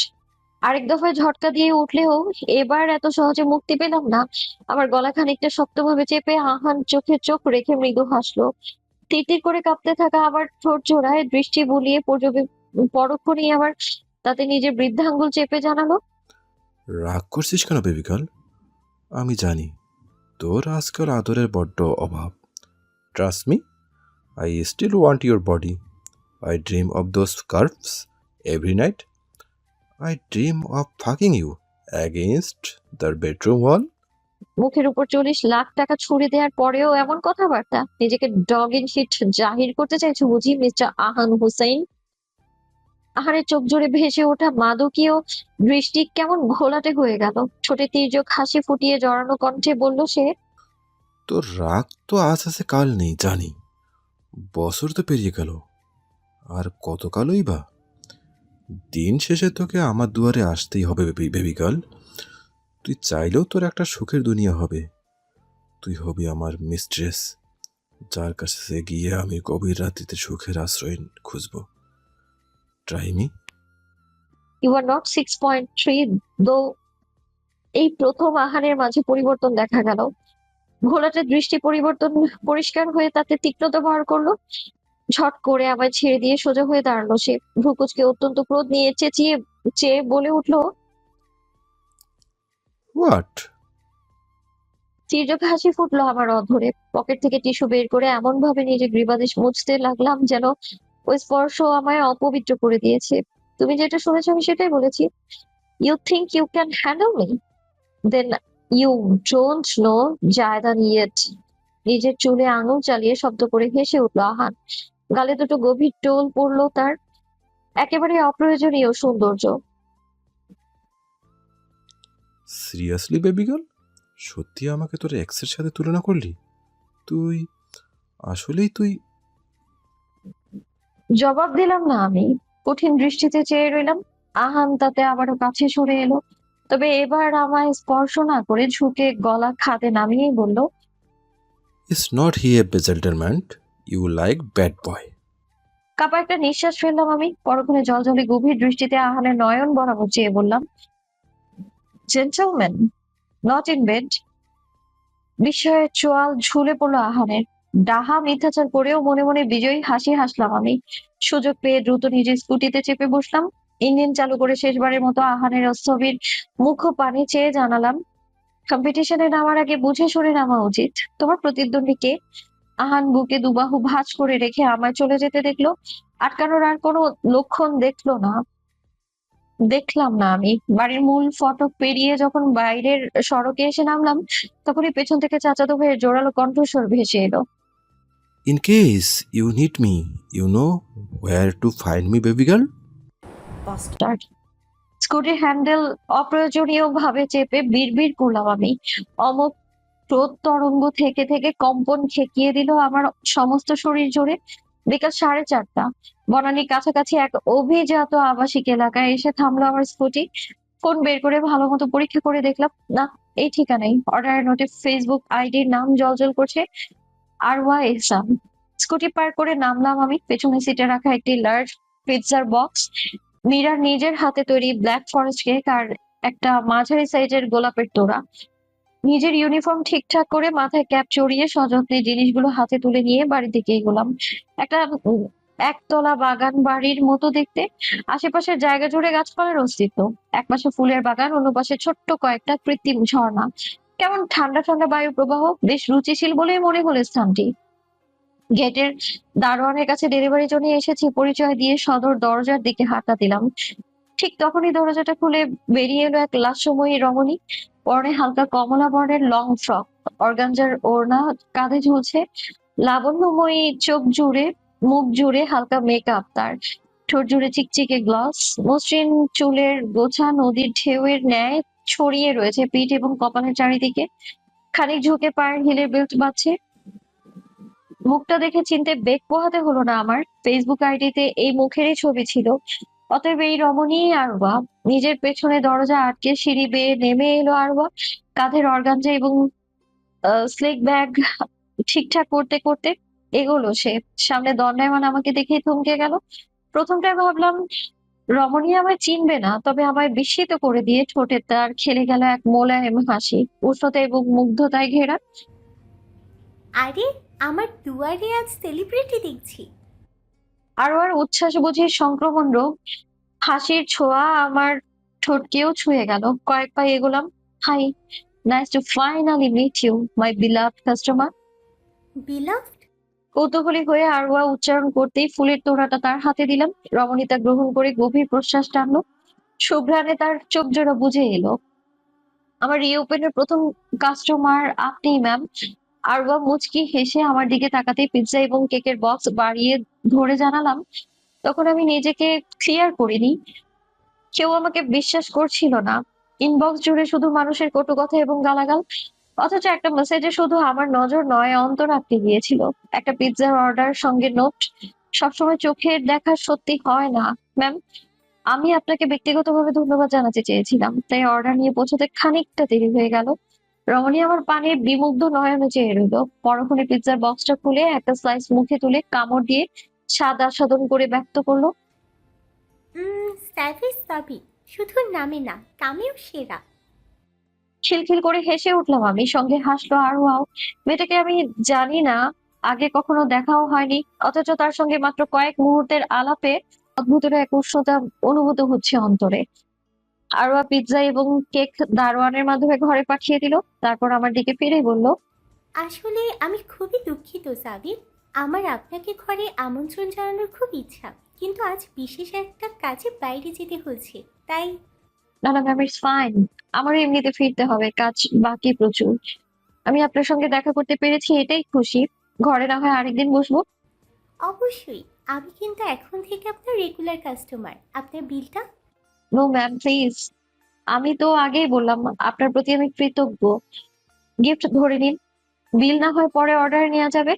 Speaker 6: আরেক দফায় ঝটকা দিয়ে উঠলেও এবার এত সহজে মুক্তি পেলাম না। আমার গলা খানিকটা শক্তভাবে চেপে আহান চোখে চোখ রেখে মৃদু হাসলো। তিরতির করে কাঁপতে থাকা আমার ঠোঁট জোড়ায় দৃষ্টি বুলিয়ে পরক্ষণেই আবার তাতে নিজের বৃদ্ধাঙ্গুল চেপে জানালো,
Speaker 12: রাগ করছিস কেন বেবি গার্ল? আমি জানি তোর আজকাল আদরের বড্ড অভাব। Trust me, I still want your body. I dream of those curves every night. I dream of fucking you against the bedroom wall.
Speaker 6: মুখের উপর 40 লাখ টাকা ছুড়ে দেওয়ার পরেও এমন কথাবার্তা? নিজেকে ডগ ইন হিট জাহির করতে চাইছো বুঝি মিস্টার আহান হুসাইন? আহারের চোখ জোরে ভেসে ওঠা মাদকীয় দৃষ্টি কেমন ঘোলাটে হয়ে গেল। ছোটে তীর্যক হাসি ফুটিয়ে জড়ানো কণ্ঠে বলল সে,
Speaker 12: তোর রাগ তো আজ আছে কাল নেই জানি, বছর তো পেরিয়ে গেল, আর কতকালই বা। দিন শেষে তোকে আমার দুয়ারে আসতেই হবে বেবি গার্ল। তুই চাইলেও তোর একটা সুখের দুনিয়া হবে। তুই হবি আমার মিস্ট্রেস, যার কাছে গিয়ে আমি গভীর রাত্রিতে সুখের আশ্রয় খুঁজব। Try me.
Speaker 6: You are not 6.3 though. এই প্রথম আহারের মাঝে পরিবর্তন দেখা গেল। ঘোলাটে দৃষ্টি পরিবর্তন পরিষ্কার হয়ে তাতে তীক্ষ্ণতা ভর করলো। ঝট করে আমায় ছেড়ে দিয়ে সোজা হয়ে দাঁড়ালো সে। ভ্রুকুচকে অত্যন্ত ক্রোধ নিয়ে চেঁচিয়ে চেয়ে বলে উঠলো,
Speaker 12: হোয়াট?
Speaker 6: তীর্যক হাসি ফুটলো আমার অধরে। পকেট থেকে টিস্যু বের করে এমন ভাবে নিজে গ্রীবাদেশ মুছতে লাগলাম যেন ওই স্পর্শ আমায় অপবিত্র করে দিয়েছে। তুমি যেটা শুনেছো আমি সেটাই বলেছি। You think you can handle me? Then you don't know Zaidan yet. নিজের চুলে আঙুল চালিয়ে শব্দ করে হেসে উঠলো আহান। গালে দুটো গভীর টোল পড়লো তার, একেবারে অপ্রয়োজনীয় সৌন্দর্য।
Speaker 12: সিরিয়াসলি বেবি গার্ল, সত্যি আমাকে তোর এক্সের সাথে তুলনা করলি? তুই আসলেই তুই।
Speaker 6: জবাব দিলাম না আমি। কঠিন দৃষ্টিতে চেয়ে রইলাম। আহান তাতে আবারও কাছে সরে এলো, তবে এবার আমায় স্পর্শ না করে ঝুঁকে গলা খাদে নামিয়েই বলল,
Speaker 12: ইজ নট হি এ বেজেল্টারম্যান্ট? You like bad boy.
Speaker 6: কাপা একটা নিঃশ্বাস ফেললাম আমি। পরক্ষণে জলজলে গভীর দৃষ্টিতে আহানের নয়ন বরাবর চেয়ে বললাম, জেন্টলম্যান, নট ইন বেড। বিস্ময়ের চোয়াল ঝুলে পড়লো আহানের। ডাহা মিথ্যাচার করেও মনে মনে বিজয়ী হাসি হাসলাম আমি। সুযোগ পেয়ে দ্রুত নিজের স্কুটিতে চেপে বসলাম। ইঞ্জিন চালু করে শেষবারের মতো আহানের স্থবির মুখ পানে চেয়ে জানালাম, কম্পিটিশনে নামার আগে বুঝে শুনে নামা উচিত। তোমার প্রতিদ্বন্দ্বী কে? আহান বুকে দুবাহু ভাঁজ করে রেখে আমায় চলে যেতে দেখলো। আটকানোর আর কোনো লক্ষণ দেখলাম না আমি। বাড়ির মূল ফটক পেরিয়ে যখন বাইরের সড়কে এসে নামলাম, তখনই পেছন থেকে চাচাতো ভাইয়ের জোরালো কণ্ঠস্বর ভেসে এলো,
Speaker 12: in case you need me, you know where to find me baby girl.
Speaker 6: Bastard. স্কুটির হ্যান্ডেল অপ্রয়োজনীয় ভাবে চেপে বিড়বিড় করলাম আমি। অমোঘ ক্রোধ তরঙ্গ থেকে থেকে কম্পন ঠেকিয়ে দিল আমার সমস্ত শরীর জুড়ে। বিকাল 4:30। বনানীর কাছাকাছি এক অভিজাত আবাসিক এলাকায় এসে থামলো আমার স্কুটি। ফোন বের করে ভালো মতো পরীক্ষা করে দেখলাম, না, এই ঠিকানাই। অর্ডার নোটে ফেসবুক আইডির নাম জলজল করছে, আরওয়া এহসান। স্কুটি পার করে নামলাম আমি। পেছনে সিটে রাখা একটি লার্জ পিৎজার বক্স, মীরার নিজের হাতে তৈরি ব্ল্যাক ফরেস্ট কেক আর একটা মাঝারি সাইজের গোলাপের তোড়া। নিজের ইউনিফর্ম ঠিকঠাক করে মাথায় ক্যাপ চড়িয়ে সযত্নে জিনিসগুলো হাতে তুলে নিয়ে বাড়ির দিকে এগোলাম। একটা একতলা বাগান বাড়ির মতো দেখতে, আশেপাশের জায়গা জুড়ে গাছপালার অস্তিত্ব। একপাশে ফুলের বাগান, অন্য পাশে ছোট্ট কয়েকটা কৃত্রিম ঝর্ণা। কেমন ঠান্ডা ঠান্ডা বায়ু প্রবাহ, বেশ রুচিশীল বলেই মনে হলো স্থানটি। গেটের দারোয়ানের কাছে ডেলিভারির জন্য এসেছি পরিচয় দিয়ে সদর দরজার দিকে হাঁটা দিলাম। ঠিক তখনই দরজাটা খুলে বেরিয়ে এলো এক লাস্যময়ী রমণী। পরনে হালকা কমলা বর্ণের লং ফ্রক, অর্গানজার ওড়না কাঁধে ঝুলছে, লাবণ্যময়ী চোখ জুড়ে মুখ জুড়ে হালকা মেকআপ, তার ঠোঁট জুড়ে চিকচিকে গ্লস, মসৃণ চুলের গোছা নদীর ঢেউয়ের ন্যায় ছড়িয়ে রয়েছে পিঠ এবং কপালের চারিদিকে। খানিক ঝুঁকে পায়ের হিলের বেল্ট বাজছে। মুখটা দেখে চিনতে বেগ পোহাতে হলো না আমার, ফেসবুক আইডিতে এই মুখেরই ছবি ছিল। অতএব এই রমণী আরওয়া। নিজের পেছনে দরজা আটকে সিঁড়ি বেয়ে নেমে এলো আরওয়া, কাঁধের অর্গানজা এবং স্লিক ব্যাগ ঠিকঠাক করতে করতে এগোলো সে। সামনে দণ্ডায়মান আমাকে দেখেই থমকে গেল। প্রথমটায় ভাবলাম রমণী আমায় চিনবে না, তবে আমায় বিস্মিত করে দিয়ে ঠোঁটে তার খেলে গেল এক মোলায়েম হাসি, উষ্ণতা এবং মুগ্ধতায় ঘেরা।
Speaker 9: আরে, আমার দুয়ারে আজ সেলিব্রিটি দেখছি।
Speaker 6: আর উচ্ছ্বাস বুঝি সংক্রমণ রোগ, হাসির ছোঁয়া আমার ঠোঁটকেও ছুঁয়ে গেল। কয়েক পা এগোলাম। Hi, nice to finally meet you my beloved customer.
Speaker 9: Beloved?
Speaker 6: কৌতূহলী হয়ে আরওয়া উচ্চারণ করতেই ফুলের তোড়াটা তার হাতে দিলাম। রমণী তা গ্রহণ করে গভীর প্রশ্বাস টানলো। শুভ্রানে তার চোখ জোড়া বুঝে এলো। আমার রিওপেনের প্রথম কাস্টমার আপনি ম্যাম। আরওয়া মুচকি হেসে আমার দিকে তাকাতেই পিৎজা এবং কেকের বক্স বাড়িয়ে ধরে জানালাম, তখন আমি নিজেকে ক্লিয়ার করিনি। কেউ আমাকে বিশ্বাস করছিল না। ইনবক্স জুড়ে শুধু মানুষের কটু কথা এবং গালাগাল, অথচ একটা মেসেজে শুধু আমার নজর নয়, অন্তর আটকে গিয়েছিল। একটা পিৎজার অর্ডার, সঙ্গে নোট। সবসময় চোখের দেখা সত্যি হয় না ম্যাম। আমি আপনাকে ব্যক্তিগতভাবে ধন্যবাদ জানাতে চেয়েছিলাম, তাই অর্ডার নিয়ে পৌঁছতে খানিকটা দেরি হয়ে গেল। রমণী আমার পানে বিমুগ্ধ নয়নে চেয়ে রইল। পরক্ষণে পিৎজার বক্সটা খুলে একটা স্লাইস মুখে তুলে কামড় দিয়ে স্বাদ আস্বাদন করে ব্যক্ত করলো,
Speaker 9: সার্ভিস পাবি, শুধু নামে না, কামেও সেরা।
Speaker 6: খিলখিল করে হেসে উঠলাম আমি, সঙ্গে হাসলো আরওয়াও। মেয়েটাকে আমি জানি না, আগে কখনো দেখাও হয়নি, অথচ তার সঙ্গে মাত্র কয়েক মুহূর্তের আলাপে অদ্ভুত এক উষ্ণতা অনুভূত হচ্ছে অন্তরে। আরওয়া পিৎজা এবং কেক দারোয়ানের মাধ্যমে ঘরে পাঠিয়ে দিল, তারপর আমার দিকে ফিরে বলল,
Speaker 9: আসলে আমি খুবই দুঃখিত সাবির, আমার আপনাকে ঘরে আমন্ত্রণ জানানোর খুব ইচ্ছা, কিন্তু আজ বিশেষ একটা কাজে বাইরে যেতে হচ্ছে, তাই।
Speaker 6: না না ম্যাম, ইটস ফাইন। আমারও এমনিতে ফিরতে হবে, কাজ বাকি প্রচুর। আমি আপনার সঙ্গে দেখা করতে পেরেছি এটাই খুশি। ঘরে না হয় আরেকদিন বসবো।
Speaker 9: অবশ্যই, আমি কিন্তু এখন থেকে আপনার রেগুলার কাস্টমার। আপনার বিলটা?
Speaker 6: No ma'am, please. আমি তো আগেই বললাম আপনার প্রতি আমি কৃতজ্ঞ। গিফট ধরে নিন, বিল না হয় পরে অর্ডার নেওয়া যাবে।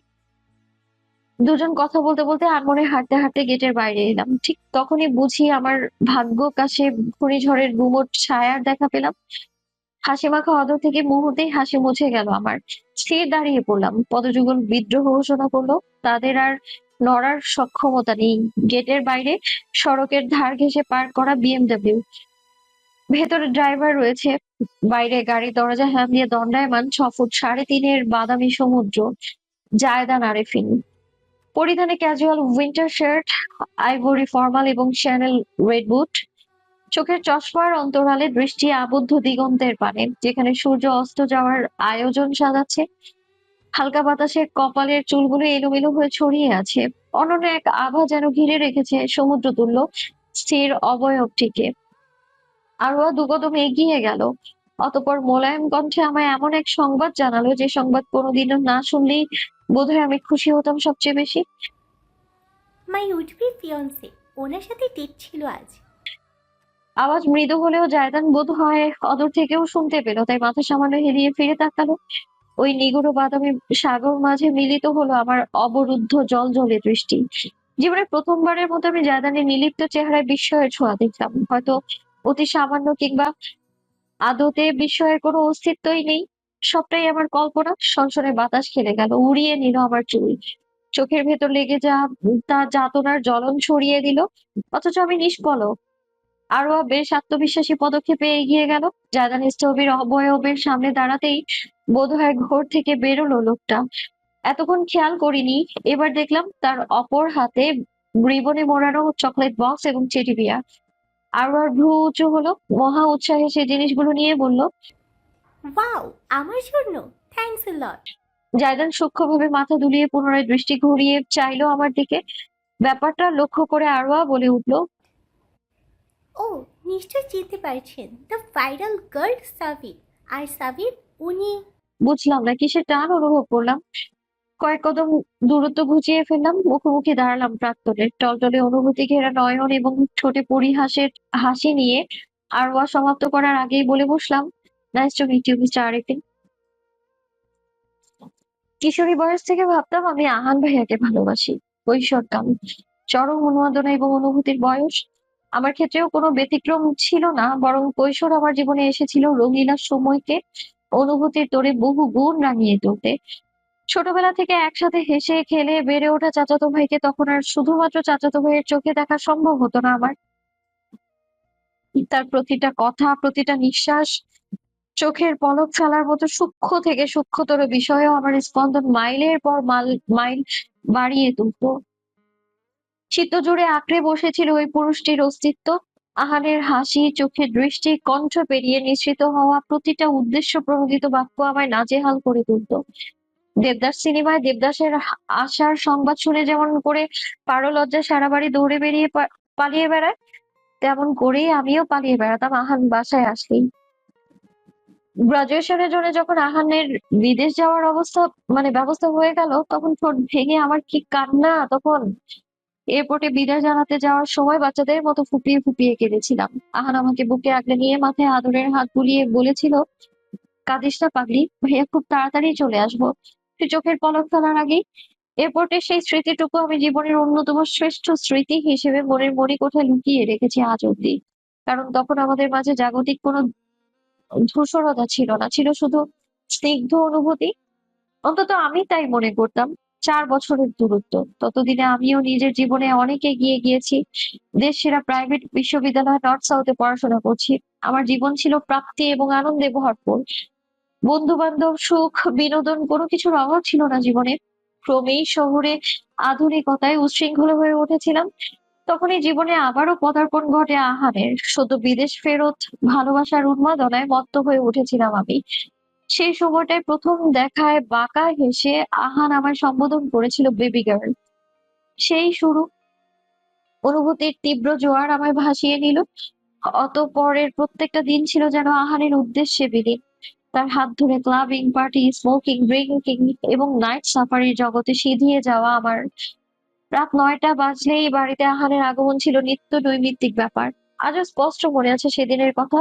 Speaker 6: দুজন কথা বলতে বলতে আনমনে হাঁটতে হাঁটতে গেটের বাইরে এলাম। ঠিক তখনই বুঝি আমার ভাগ্য কাছে ঘূর্ণিঝড়ের গুমোট ছায়ার দেখা পেলাম। হাসি মাখা অধর থেকে মুহূর্তেই হাসি মুছে গেল আমার। স্থির দাঁড়িয়ে পড়লাম। পদযুগল বিদ্রোহ ঘোষণা করলো, তাদের আর নড়ার সক্ষমতা নেই। গেটের বাইরে সড়কের ধার ঘেঁষে পার্ক করা বিএমডব্লিউ, ভেতরে ড্রাইভার রয়েছে। বাইরে গাড়ির দরজা হ্যাম দিয়ে দণ্ডায়মান 6 ফুট 3.5-এর বাদামি সমুদ্র জায়দান আরেফিন। পরিধানে casual winter shirt, ivory formal এবং শ্যানেল রেড বুট। চোখের চশমার অন্তরালে দৃষ্টি আবদ্ধ দিগন্তের পানে, যেখানে সূর্য অস্ত যাওয়ার আয়োজন সাজাচ্ছে। হালকা বাতাসে কপালের চুলগুলো এলোমেলো হয়ে ছড়িয়ে আছে। অনন্য এক আভা যেন ঘিরে রেখেছে সমুদ্র তুল্য স্থির অবয়বটিকে। আরোয়া দুকদম এগিয়ে গেল। অতঃপর মোলায়েম কণ্ঠে আমায় এমন এক সংবাদ জানালো, যে সংবাদ কোনোদিনও না শুনলেই বোধহয় আমি খুশি হতাম সবচেয়ে বেশি।
Speaker 9: মাই উড বি ফিয়ন্সে, ওনার সাথে ডেট ছিল আজ।
Speaker 6: আওয়াজ মৃদু হলেও জায়দান বোধ হয় অদূর থেকেও শুনতে পেল, তাই মাথা সামান্য হেলিয়ে ফিরে তাকালো। ওই নিগুড় বাদামি সাগর মাঝে মিলিত হলো আমার অবরুদ্ধ জলজলে দৃষ্টি। জীবনে প্রথমবারের মতো আমি জায়দানের নির্লিপ্ত চেহারায় বিস্ময়ের ছোঁয়া দেখলাম। হয়তো অতি সামান্য, কিংবা আদতে বিস্ময়ের কোনো অস্তিত্বই নেই। সবটাই আমার কল্পনা। সনসনে বাতাস খেলে গেল, উড়িয়ে নিল আমার চুল। চোখের ভেতর লেগে তা যাতনার জ্বলন ছড়িয়ে দিল, অথচ আমি নিষ্পলক। আরোয়া বেশ আত্মবিশ্বাসী পদক্ষেপে এগিয়ে গেল। জায়দান স্থবির অবয়বের সামনে দাঁড়াতেই বোধহয় ঘোর থেকে বেরোলো লোকটা। এতক্ষণ খেয়াল করিনি, এবার দেখলাম তার অপর হাতে রিবনে মোড়ানো চকলেট বক্স এবং টেডি বিয়ার। আরোয়ার ভ্রু উঁচু হলো, মহা উৎসাহে সে জিনিসগুলো নিয়ে বলল।
Speaker 9: ওয়াও, আমার জন্য থ্যাঙ্কস এ লট।
Speaker 6: জায়দান সূক্ষ্মভাবে মাথা দুলিয়ে পুনরায় দৃষ্টি ঘুরিয়ে চাইলো আমার দিকে। ব্যাপারটা লক্ষ্য করে আরোয়া বলে উঠল,
Speaker 9: ও, নিশ্চয় চিনতে পারছেন, দ্য ভাইরাল গার্ল সাবির। আর সাবির, উনি।
Speaker 6: বুঝলাম না কিসের টান অনুভব করলাম। কয়েক কদম দূরত্ব ঘুচিয়ে ফেললাম, মুখোমুখি দাঁড়ালাম প্রাক্তনের। টলটলে অনুভূতি ঘেরা নয়ন এবং ঠোঁটে পরিহাসের হাসি নিয়ে আরোয়া সমাপ্ত করার আগেই বলে বসলাম, nice to meet you mister Arifin. কিশোরী বয়স থেকে ভাবতাম আমি আহান ভাইয়াকে ভালোবাসি। কৈশোরকাল, চরম উন্মাদনা এবং অনুভূতির বয়স। আমার ক্ষেত্রেও কোনো ব্যতিক্রম ছিল না, বরং কৈশোর আমার জীবনে এসেছিল রঙিলা সময়কে অনুভূতির তোড়ে বহু গুণ রাঙিয়ে তুলতে। ছোটবেলা থেকে একসাথে হেসে খেলে বেড়ে ওঠা চাচাতো ভাইকে তখন আর শুধুমাত্র চাচাতো ভাইয়ের চোখে দেখা সম্ভব হতো না আমার। তার প্রতিটা কথা, প্রতিটা নিঃশ্বাস, চোখের পলক ফেলার মতো সূক্ষ্ম থেকে সূক্ষ্মতর বিষয়েও আমার স্পন্দন মাইলের পর মাইল বাড়িয়ে তুলত। চিত্ত জুড়ে আঁকড়ে বসেছিল ওই পুরুষটির অস্তিত্ব। আহানের হাসি, চোখের দৃষ্টি, কণ্ঠ পেরিয়ে নিঃসৃত হওয়া প্রতিটা উদ্দেশ্য প্রণোদিত বাক্য আমায় নাজেহাল করে তুলত। দেবদাস সিনেমায় দেবদাসের আসার সংবাদ শুনে যেমন করে পারলজ্জা সারা বাড়ি দৌড়ে বেরিয়ে পালিয়ে বেড়ায়, তেমন করেই আমিও পালিয়ে বেড়াতাম আহান বাসায় আসলেই। গ্রাজুয়েশনের জন্য যখন আহানের বিদেশ যাওয়ার ব্যবস্থা হয়ে গেল, তখন ঠোঁট ভেঙে আমার কি কান্না তখন। এয়ারপোর্টে বিদায় জানাতে যাওয়ার সময় বাচ্চাদের মতো ফুপিয়ে ফুপিয়ে কেঁদেছিলাম। আহান আমাকে বুকে আগলে নিয়ে মাথায় আদরের হাত বুলিয়ে বলেছিল, কাঁদিস না পাগলি, ভাইয়া খুব তাড়াতাড়ি চলে আসবো, তুই চোখের পলক ফেলার আগেই। এয়ারপোর্টের সেই স্মৃতিটুকু আমি জীবনের অন্যতম শ্রেষ্ঠ স্মৃতি হিসেবে মনের মণিকোঠায় লুকিয়ে রেখেছি আজ অব্দি। কারণ তখন আমাদের মাঝে জাগতিক কোনো ধূসরতা ছিল না, ছিল শুধু স্নিগ্ধ অনুভূতি। অন্তত আমি তাই মনে করতাম। 4 বছরের দূরত্ব, ততদিনে আমিও নিজের জীবনে অনেক এগিয়ে গিয়েছি। দেশ সেরা প্রাইভেট বিশ্ববিদ্যালয় নর্থ সাউথে পড়াশোনা করছি। আমার জীবন ছিল প্রাপ্তি এবং আনন্দে ভরপুর। বন্ধু বান্ধব, সুখ, বিনোদন, কোনো কিছুর অভাব ছিল না জীবনে। ক্রমেই শহুরে আধুনিকতায় উচ্ছৃঙ্খল হয়ে উঠেছিলাম। তখনই জীবনে আবারও পদার্পণ ঘটে আহানের। সদ্য বিদেশ ফেরত ভালোবাসার উন্মাদনায় মত্ত হয়ে উঠেছিলাম আমি। সেই সময়টায় প্রথম দেখায় বাঁকা হেসে আহান আমায় সম্বোধন করেছিল বেবি গার্ল। সেই শুরু। অনুভূতির তীব্র জোয়ার আমায় ভাসিয়ে নিল। অতঃপরের প্রত্যেকটা দিন ছিল যেন আহানের উদ্দেশ্যে বিলীন। তার হাত ধরে ক্লাবিং, পার্টি, স্মোকিং, ড্রিঙ্কিং এবং নাইট সাফারির জগতে সিঁধিয়ে যাওয়া আমার। রাত 9টা বাজলেই বাড়িতে আহানের আগমন ছিল নিত্য নৈমিত্তিক ব্যাপার। আজও স্পষ্ট মনে আছে সেদিনের কথা।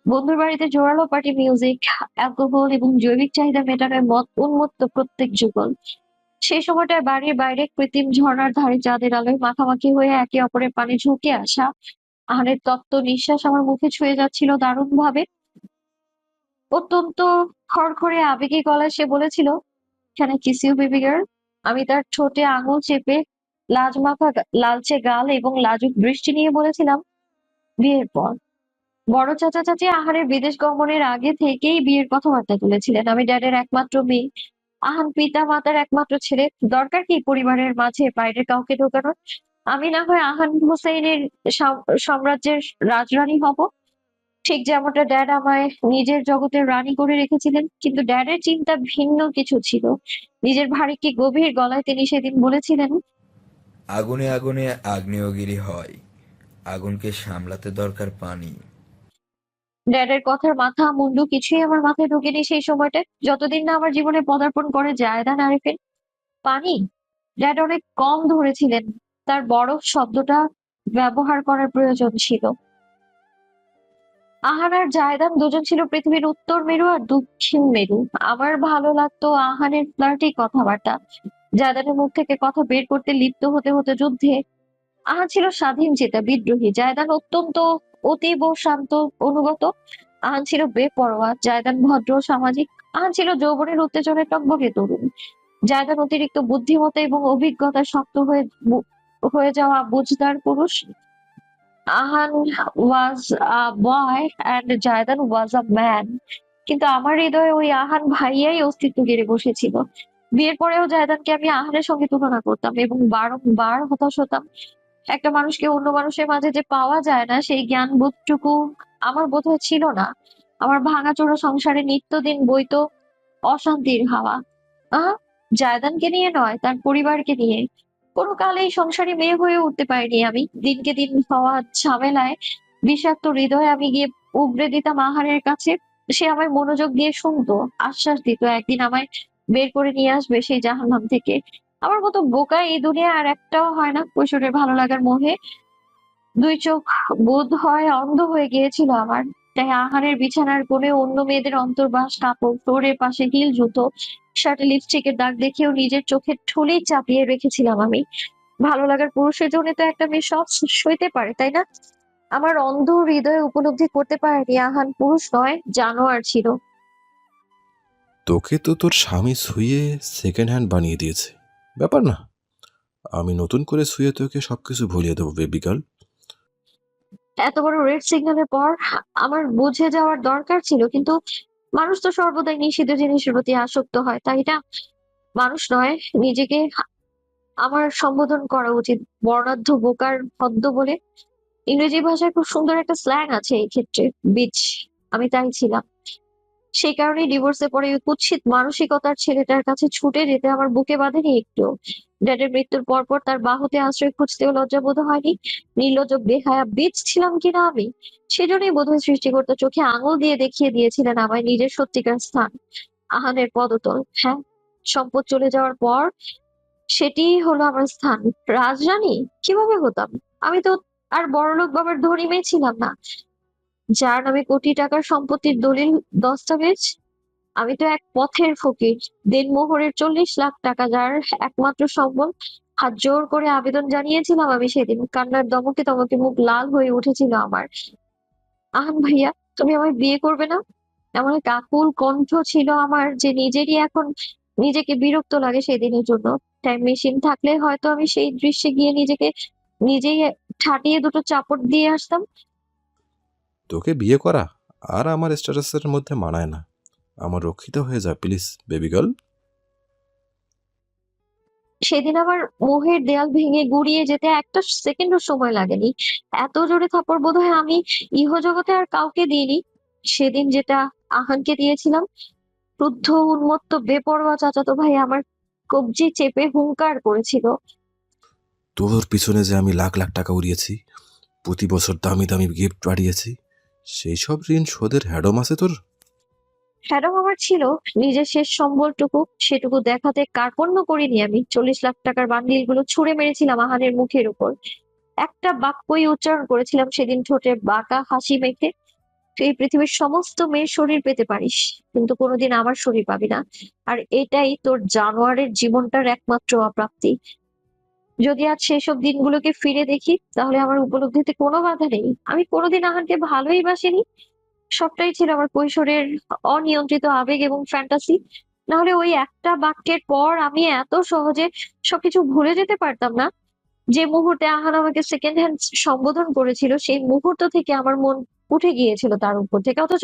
Speaker 6: বন্ধুর বাড়িতে জোরালো পার্টি মিউজিক, অ্যালকোহল এবং জৈবিক চাহিদা মেটানোর মত উন্মত্ত প্রত্যেক যুগল। সেই সময়টায় বাড়ির বাইরে কৃত্রিম ঝর্ণার ধারে চাঁদের আলোয় মাখামাখি হয়ে একে অপরের পানে ঝুঁকে আসা আহানের তপ্ত নিঃশ্বাস আমার মুখে ছুঁয়ে যাচ্ছিল দারুণ ভাবে। অত্যন্ত খড়খড়ে আবেগী গলায় সে বলেছিল, can I kiss you baby girl? আমি তার ঠোঁটে আঙুল চেপে লালচে গাল এবং লাজুক দৃষ্টি নিয়ে বলেছিলাম, বিয়ের পর। বড় চাচা চাচি আহারের বিদেশ গমনের আগে থেকেই বিয়ের কথাবার্তা তুলেছিলেন। আমি ড্যাডের একমাত্র মেয়ে, আহান পিতা মাতার একমাত্র ছেলে। দরকার কি পরিবারের মাঝে বাইরের কাউকে ঢোকানোর? আমি না হয় আহান হুসেইনের সাম্রাজ্যের রাজরানী হব, ঠিক যেমনটা ড্যাড আমায় নিজের জগতের রানী করে রেখেছিলেন। কিন্তু ড্যাডের চিন্তা ভিন্ন কিছু ছিল। নিজের ভারীকে গভীর গলায় তিনি সেদিন বলেছিলেন,
Speaker 13: আগুনে আগুনে আগ্নেয়গিরি হয়, আগুনকে সামলাতে দরকার পানি।
Speaker 6: ড্যাডের কথার মাথা মুন্ডু কিছুই আমার মাথায় ঢোকেনি সেই সময়টায়, যতদিন না আমার জীবনে পদার্পণ করে জায়দান আরিফিন। পানি? ড্যাড অনেক কম ধরেছিলেন। তার বরফ শব্দটা ব্যবহার করার প্রয়োজন ছিল। আহান আর জায়দান দুজন ছিল পৃথিবীর উত্তর মেরু আর দক্ষিণ মেরু। আমার ভালো লাগতো আহানের ফ্লার্টি কথাবার্তা। জায়দানের মুখ থেকে কথা বের করতে লিপ্ত হতে হতে যুদ্ধে। আহান ছিল স্বাধীন চেতা, বিদ্রোহী। জায়দান অত্যন্ত অতীব শান্ত, অনুগত। আহান ছিল বেপরোয়া, জায়দান ভদ্র, সামাজিক। আহান ছিল যৌবনের উত্তেজনায় টকবকে তরুণ। জায়দান অতিরিক্ত বুদ্ধিমত্তা এবং অভিজ্ঞতায় শক্ত হয়ে যাওয়া বুঝদার পুরুষ। Ahan was a boy and Zaidan was a man. কিন্তু আমার হৃদয়ে ওই আহান ভাইয়াই অস্তিত্ব গেড়ে বসেছিল। বিয়ের পরেও জায়দানকে আমি আহানের সঙ্গে তুলনা করতাম এবং বারংবার হতাশ হতাম। একটা মানুষকে অন্য মানুষের মাঝে যে পাওয়া যায় না সেই জ্ঞান বোধটুকু আমার বোধহয় ছিল না। আমার ভাঙাচোরা সংসারে নিত্যদিন বইতো অশান্তির হাওয়া। আহ জায়দানকে নিয়ে নয়, তার পরিবারকে নিয়ে। কোনো কালেই সংসারী মেয়ে হয়ে উঠতে পারিনি আমি। দিনকে দিন হওয়া ঝামেলায় বিষাক্ত হৃদয়ে আমি গিয়ে উগরে দিতাম আহারের কাছে। সে আমায় মনোযোগ দিয়ে শুনতো, আশ্বাস দিত একদিন আমায় বের করে নিয়ে আসবে সেই জাহান্নাম থেকে। আমার মতো বোকা এই দুনিয়ায় আর একটাও হয় না। কৈশোরের ভালো লাগার মোহে দুই চোখ বোধ হয় অন্ধ হয়ে গিয়েছিল আমার। তাই আহারের বিছানার কোণে অন্য মেয়েদের অন্তর্বাস, কাপড়, ফ্লোরের পাশে হিল জুতো, শার্টে লিপস্টিকের দাগ দেখেও নিজের চোখের ঠোলেই চাপিয়ে রেখেছিলাম আমি। ভালো লাগার পুরুষের জন্য তো একটা মেয়ে সব সইতে পারে, তাই না? আমার অন্ধ হৃদয়ে উপলব্ধি করতে পারেনি আহান পুরুষ নয়, জানোয়ার ছিল।
Speaker 12: তোকে তো তোর স্বামী শুয়ে সেকেন্ড হ্যান্ড বানিয়ে দিয়েছে, ব্যাপার না। আমি নতুন করে শুয়ে তোকে সবকিছু ভুলিয়ে দেবো বেবি গার্ল।
Speaker 6: এত বড় রেড সিগন্যালের পর আমার বুঝে যাওয়ার দরকার ছিল, কিন্তু মানুষ তো সর্বদাই নিষিদ্ধ জিনিসের প্রতি আসক্ত হয়, তাই না? মানুষ নয়, নিজেকে আমার সম্বোধন করা উচিত বর্ণাঢ্য বোকার হদ্দ বলে। ইংরেজি ভাষায় খুব সুন্দর একটা স্ল্যাং আছে এই ক্ষেত্রে, বিচ। আমি তাই ছিলাম। সেই কারণেই ডিভোর্সের পরে ওই কুৎসিত মানসিকতার ছেলেটার কাছে ছুটে যেতে আমার বুকে বাঁধেনি একটু। ড্যাডের মৃত্যুর পরপর তার বাহুতে আশ্রয় খুঁজতেও লজ্জাবোধ হয়নি। নির্লজ্জ বেহায়া বীজ ছিলাম কিনা আমি। সেজন্যই বোধহয় সৃষ্টিকর্তা চোখে আঙুল দিয়ে দেখিয়ে দিয়েছিলেন আমায় নিজের সত্যিকার স্থান, আহানের পদতল। হ্যাঁ, সম্পদ চলে যাওয়ার পর সেটিই হলো আমার স্থান। রাজরানী কিভাবে হতাম? আমি তো আর বড়লোক বাবার ধনী মেয়ে ছিলাম না, যার নামে কোটি টাকার সম্পত্তির দলিল, দস্তাবেজ। আমি তো এক পথের ফকির, দেনমোহরের 40 লাখ টাকা যার একমাত্র সম্বল। হাত জোর করে আবেদন জানিয়েছিলাম আমি সেদিন। কান্নার দমকে দমকে মুখ লাল হয়ে উঠেছিল আমার। আহান ভাইয়া, তুমি আমায় বিয়ে করবে না? এমন এক আকুল কণ্ঠ ছিল আমার যে নিজেরই এখন নিজেকে বিরক্ত লাগে সেদিনের জন্য। টাইম মেশিন থাকলে হয়তো আমি সেই দৃশ্যে গিয়ে নিজেকে নিজেই ঠাটিয়ে দুটো চাপড় দিয়ে আসতাম।
Speaker 12: তোকে বিয়ে করা আর আমার স্ট্যাটাসের মধ্যে মানায় না। আমার রক্ষিত হয়ে যা প্লিজ বেবি গার্ল।
Speaker 6: সেদিন আমার মোহের দেয়াল ভেঙে গুড়িয়ে যেতে একটা সেকেন্ডও সময় লাগেনি। এত জোরে থাপ্পড় বোধহয় আমি ইহজগতে আর কাউকে দিইনি। সেদিন যেটা আহানকে দিয়েছিলাম। ক্রুদ্ধ, উন্মত্ত, বেপরোয়া চাচাতো ভাই আমার কবজি চেপে হুংকার করেছিল।
Speaker 12: তোর পিছনে যে আমি লাখ লাখ টাকা উড়িয়েছি, প্রতি বছর দামি দামি গিফট পাঠিয়েছি, সেই সব ঋণ শোধের হ্যাডম আছে তোর?
Speaker 6: হ্যাডম আমার ছিল, নিজের শেষ সম্বলটুকু সেটুকু দেখাতে কার্পণ্য করিনি আমি। 40 লাখ টাকার বান্ডিল গুলো ছুঁড়ে মেরেছিলাম আহানের মুখের উপর। একটা বাক্যই উচ্চারণ করেছিলাম সেদিন ঠোঁটে বাঁকা হাসি মেখে, তুই এই পৃথিবীর সমস্ত মেয়ের শরীর পেতে পারিস, কিন্তু কোনোদিন আমার শরীর পাবি না। আর এটাই তোর জানোয়ারের জীবনটার একমাত্র অপ্রাপ্তি। যদি আজ সেসব দিনগুলোকে ফিরে দেখি তাহলে আমার উপলব্ধিতে কোনো বাধা নেই। আমি কোনোদিন আহানকে ভালোই বাসিনি। সবটাই ছিল আমার কৈশোরের অনিয়ন্ত্রিত আবেগ এবং ফ্যান্টাসি। নাহলে ওই একটা বাক্যের পর আমি এত সহজে সবকিছু ভুলে যেতে পারতাম না। যে মুহূর্তে আহান আমাকে সেকেন্ড হ্যান্ড সম্বোধন করেছিল সেই মুহূর্ত থেকে আমার মন উঠে গিয়েছিল তার উপর থেকে। অথচ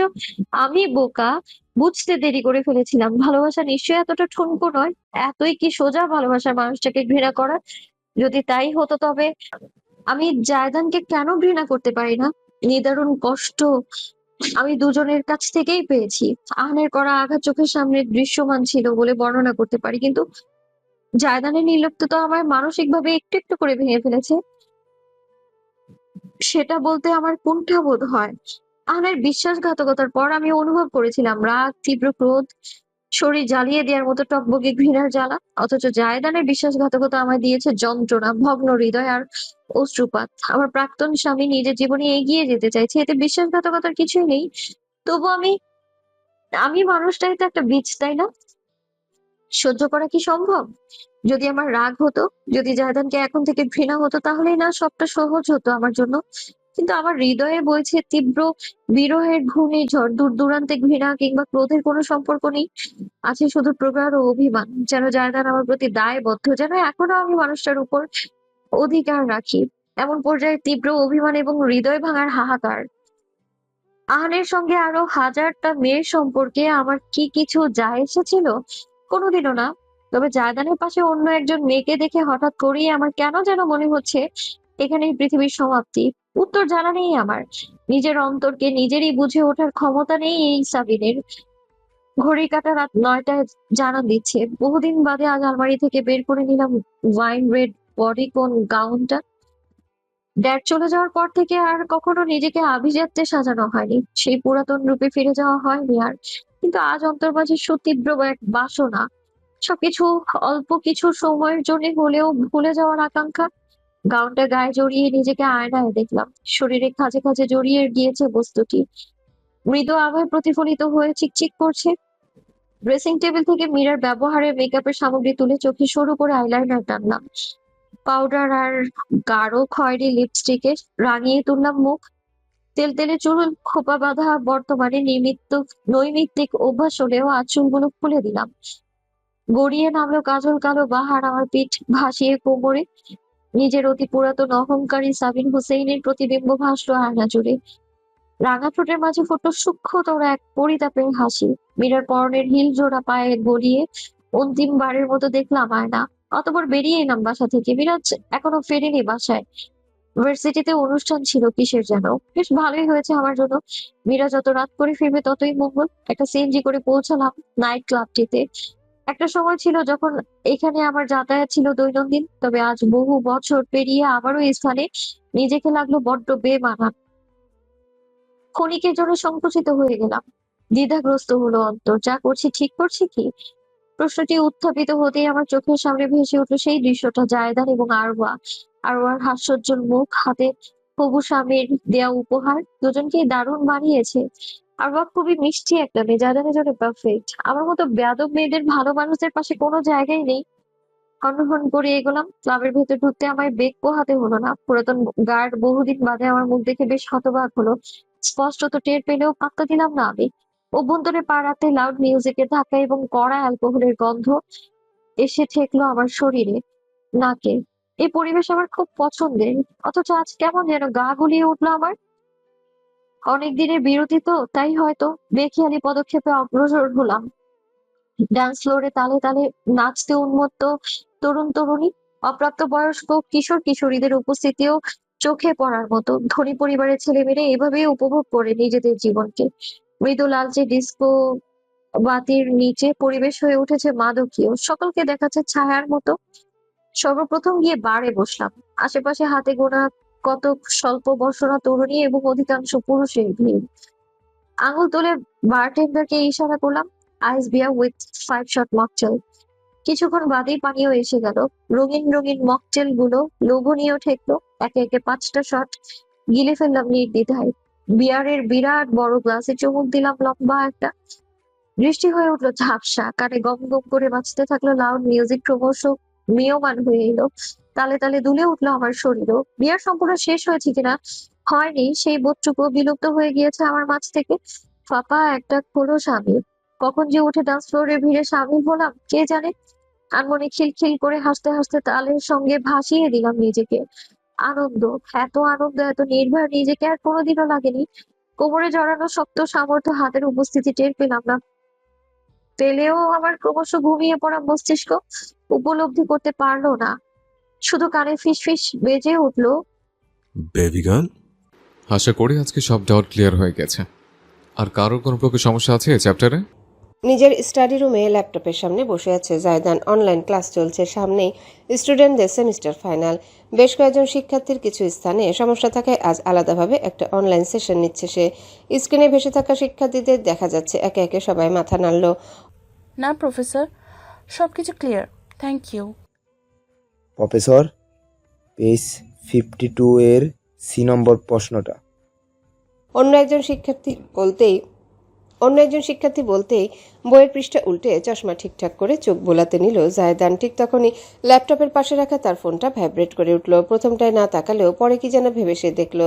Speaker 6: আমি বোকা, বুঝতে দেরি করে ফেলেছিলাম। ভালোবাসা নিশ্চয়ই এতটা ঠুনকো নয়, এতই কি সোজা ভালোবাসার মানুষটাকে ঘৃণা করা? যদি তাই হতো তবে আমি জায়দানকে কেন ঘৃণা করতে পারি না? নিদারুণ কষ্ট আমি দুজনের কাছ থেকেই পেয়েছি। আহানের করা আঘাত চোখের সামনে দৃশ্যমান ছিল বলে বর্ণনা করতে পারি, কিন্তু জায়দানের নির্লিপ্ততা আমার মানসিকভাবে একটু একটু করে ভেঙে ফেলেছে। সেটা বলতে আমার কুণ্ঠা বোধ হয়। আহানের বিশ্বাসঘাতকতার পর আমি অনুভব করেছিলাম রাগ, তীব্র ক্রোধ, শরীর জ্বালিয়ে দেওয়ার মতো টকবকে ঘৃণার জ্বালা। অথচ জায়দানের বিশ্বাসঘাতকতা আমায় দিয়েছে যন্ত্রণা, ভগ্ন হৃদয় আর অশ্রুপাত। আমার প্রাক্তন স্বামী নিজের জীবনে এগিয়ে যেতে চাইছে, এতে বিশ্বাসঘাতকতার কিছুই নেই। তবু আমি আমি মানুষটাই তো একটা বীজ, তাই না? সহ্য করা কি সম্ভব? যদি আমার রাগ হতো, যদি জায়দানকে এখন থেকে ঘৃণা হতো, তাহলেই না সবটা সহজ হতো আমার জন্য। কিন্তু আমার হৃদয়ে বইছে তীব্র বিরহের ঘূর্ণিঝড়। দূর দূরান্তে ঘৃণা কিংবা ক্রোধের কোনো সম্পর্ক নেই। আছে শুধু প্রগাঢ় অভিমান। যেন জায়দান আমার প্রতি দায়বদ্ধ, যেন এখনো আমি মানুষটার উপর অধিকার রাখি। এমন পর্যায়ে তীব্র অভিমান এবং হৃদয় ভাঙার হাহাকার। আহানের সঙ্গে আরো হাজারটা মেয়ের সম্পর্কে আমার কি কিছু যায় এসেছিল? কোনোদিনও না। তবে জায়দানের পাশে অন্য একজন মেয়েকে দেখে হঠাৎ করেই আমার কেন যেন মনে হচ্ছে এখানেই পৃথিবীর সমাপ্তি। উত্তর জানা নেই আমার। নিজের অন্তরকে নিজেরই বুঝে ওঠার ক্ষমতা নেই এই সাবিনের। ঘড়ির কাঁটা রাত 9টায় জানান দিচ্ছে। বহুদিন বাদে আজ আলমারি থেকে বের করে নিলাম ওয়াইন রেড বডিকন গাউনটা। ড্যাড চলে যাওয়ার পর থেকে আর কখনো নিজেকে আভিজাত্যে সাজানো হয়নি, সেই পুরাতন রূপে ফিরে যাওয়া হয়নি আর। কিন্তু আজ অন্তর মাঝে সুতীব্র এক বাসনা, সবকিছু অল্প কিছু সময়ের জন্য হলেও ভুলে যাওয়ার আকাঙ্ক্ষা। গাউনটা গায়ে জড়িয়ে নিজেকে আয়নায় দেখলাম। শরীরে খাঁজে খাঁজে জড়িয়ে গিয়েছে বস্তুটি, মৃদু আভায় প্রতিফলিত হয়ে চিকচিক করছে। ড্রেসিং টেবিল থেকে মীরার ব্যবহারের মেকআপের সামগ্রী তুলে চোখে সরু করে আইলাইনার টানলাম। পাউডার আর গাঢ় খয়েরি লিপস্টিকে রাঙিয়ে তুললাম মুখ। তেলতেলে চুল খোপা বাঁধা বর্তমানে নৈমিত্তিক অভ্যাস হলেও আজ চুলগুলো খুলে দিলাম। গড়িয়ে নামলো কাজল কালো বাহার আমার পিঠ ভাসিয়ে কোমরে। নিজের অতি পুরাতন অহংকারী সাবিন হুসেইনের প্রতিবিম্ব ভাসলো আয়না জুড়ে। রাঙা ঠোঁটের মাঝে ফুটলো সূক্ষ্মতর এক পরিতাপের হাসি। মীরার পরনের হিল জোড়া পায়ে গড়িয়ে অন্তিমবারের মতো দেখলাম আয়না। অতঃপর বেরিয়ে এলাম বাসা থেকে। মিরাজ এখনো ফেরেনি বাসায়। ভার্সিটিতে অনুষ্ঠান ছিল কিসের যেন, বেশ ভালোই হয়েছে আমার জন্য। মীরা যত রাত করে ফিরবে ততই মঙ্গল। একটা সিএনজি করে পৌঁছালাম নাইট ক্লাবটিতে। একটা সময় ছিল যখন এখানে আমার যাতায়াত ছিল দৈনন্দিন, তবে আজ বহু বছর পেরিয়ে আবারও এই স্থানে নিজেকে লাগলো বড্ড বেমানান। ক্ষণিকের জন্য সংকুচিত হয়ে গেলাম। দ্বিধাগ্রস্ত হলো অন্তর। যা করছি ঠিক করছি কি? প্রশ্নটি উত্থাপিত হতেই আমার চোখের সামনে ভেসে উঠলো সেই দৃশ্যটা, জায়দান এবং আরওয়া। আরওয়ার হাস্যোজ্জ্বল মুখ, হাতে হবু স্বামীর দেয়া উপহার, দুজনকেই দারুণ মানিয়েছে। আরওয়া খুবই মিষ্টি একটা মেয়ে, জায়দানের জন্য পারফেক্ট। আমার মতো বেয়াদব মেয়েদের ভালো মানুষদের পাশে কোনো জায়গায় নেই। হনহন করে এগোলাম। ক্লাবের ভেতর ঢুকতে আমায় বেগ পোহাতে হলো না। পুরাতন গার্ড বহুদিন বাদে আমার মুখ দেখে বেশ হতবাক হলো। স্পষ্টত টের পেলেও পাত্তা দিলাম না আমি। অভ্যন্তরে পা রাখতে লাউড মিউজিকের ধাক্কা এবং কড়া অ্যালকোহলের গন্ধ এসে ঠেকলো আমার শরীরে, নাকে। এই পরিবেশ আমার খুব পছন্দের, অথচ আজ কেমন যেন গা গুলিয়ে উঠলো আমার। অনেক দিনের বিরতি তো, তাই হয়তো বেখেয়ালি পদক্ষেপে অগ্রসর হলাম। ডান্স ফ্লোরে তালে তালে নাচতে উন্মত্ত তরুণ তরুণী, অপ্রাপ্ত বয়স্ক কিশোর কিশোরীদের উপস্থিতিও চোখে পড়ার মতো। ধনী পরিবারের ছেলেমেয়েরা এভাবেই উপভোগ করে নিজেদের জীবনকে। মৃদু লালচে ডিস্কো বাতির নিচে পরিবেশ হয়ে উঠেছে মাদকীয়, সকলকে দেখাচ্ছে ছায়ার মতো। সর্বপ্রথম গিয়ে বারে বসলাম। আশেপাশে হাতে গোনা কত স্বল্প বসনা তরুণী এবং অধিকাংশ পুরুষের ভিড়। আঙুল তুলে বারটেন্ডারকে ইশারা করলাম, আইস বিয়ার উইথ 5 শট মকটেল। কিছুক্ষণ বাদেই পানীয় এসে গেল। রঙিন রঙিন মকটেল গুলো লোভনীয় ঠেকলো। একে একে 5টা শট গিলে ফেললাম নির্দ্বিধায়। বিয়ারের বিরাট বড় গ্লাসে চুমুক দিলাম লম্বা একটা। বৃষ্টি হয়ে উঠলো ঝাপসা, কানে গম গম করে বাজতে থাকলো লাউড মিউজিক। ক্রমশ মিয়মান হয়ে এলো, তালে তালে দুলে উঠলো আমার শরীরও। বিয়ার সম্পূর্ণ শেষ হয়েছে কিনা হয়নি সেই বোধটুকু বিলুপ্ত হয়ে গিয়েছে আমার মাঝ থেকে। ফাঁপা একটা খোলস আমি। কখন যে উঠে ডান্স ফ্লোরের ভিড়ে সামিল হলাম কে জানে। আনমনে খিলখিল করে হাসতে হাসতে তালের সঙ্গে ভাসিয়ে দিলাম নিজেকে। আনন্দ, এত আনন্দ, এত নির্ভর নিজেকে আর কোনোদিনও লাগেনি। কোমরে জড়ানো শক্ত সামর্থ্য হাতের উপস্থিতি টের পেলাম না, পেলেও আমার ক্রমশ ঘুমিয়ে পড়া মস্তিষ্ক উপলব্ধি করতে পারলো না। শুধু কানে ফিস ফিস বেজে উঠলো,
Speaker 12: বেবি গার্ল।
Speaker 7: আশা করি আজকে সব ডাউট ক্লিয়ার হয়ে গেছে। আর কারোর কোনো প্রকার সমস্যা আছে এই চ্যাপ্টারে?
Speaker 3: নিজের স্টাডি রুমে ল্যাপটপের সামনে বসে আছে জায়দান। অনলাইন ক্লাস চলছে, সামনেই স্টুডেন্টদের সেমিস্টার ফাইনাল। বেশ কয়েকজন শিক্ষার্থীর কিছু স্থানে সমস্যা থাকায় আজ আলাদাভাবে একটা অনলাইন সেশন নিচ্ছে সে। স্ক্রিনে ভেসে থাকা শিক্ষার্থীদের দেখা যাচ্ছে, একে একে সবাই মাথা নাড়ল।
Speaker 10: না প্রফেসর, সব কিছু clear, thank you.
Speaker 8: Professor, page 52 এর সি নম্বর প্রশ্নটা।
Speaker 3: অন্য একজন শিক্ষার্থী বলতেই বইয়ের পৃষ্ঠা উল্টে চশমা ঠিকঠাক করে চোখ বোলাতে নিল জায়দান। ঠিক তখনই ল্যাপটপের পাশে রাখা তার ফোনটা ভাইব্রেট করে উঠল। প্রথমটায় না তাকালেও পরে কি যেন ভেবে সে দেখল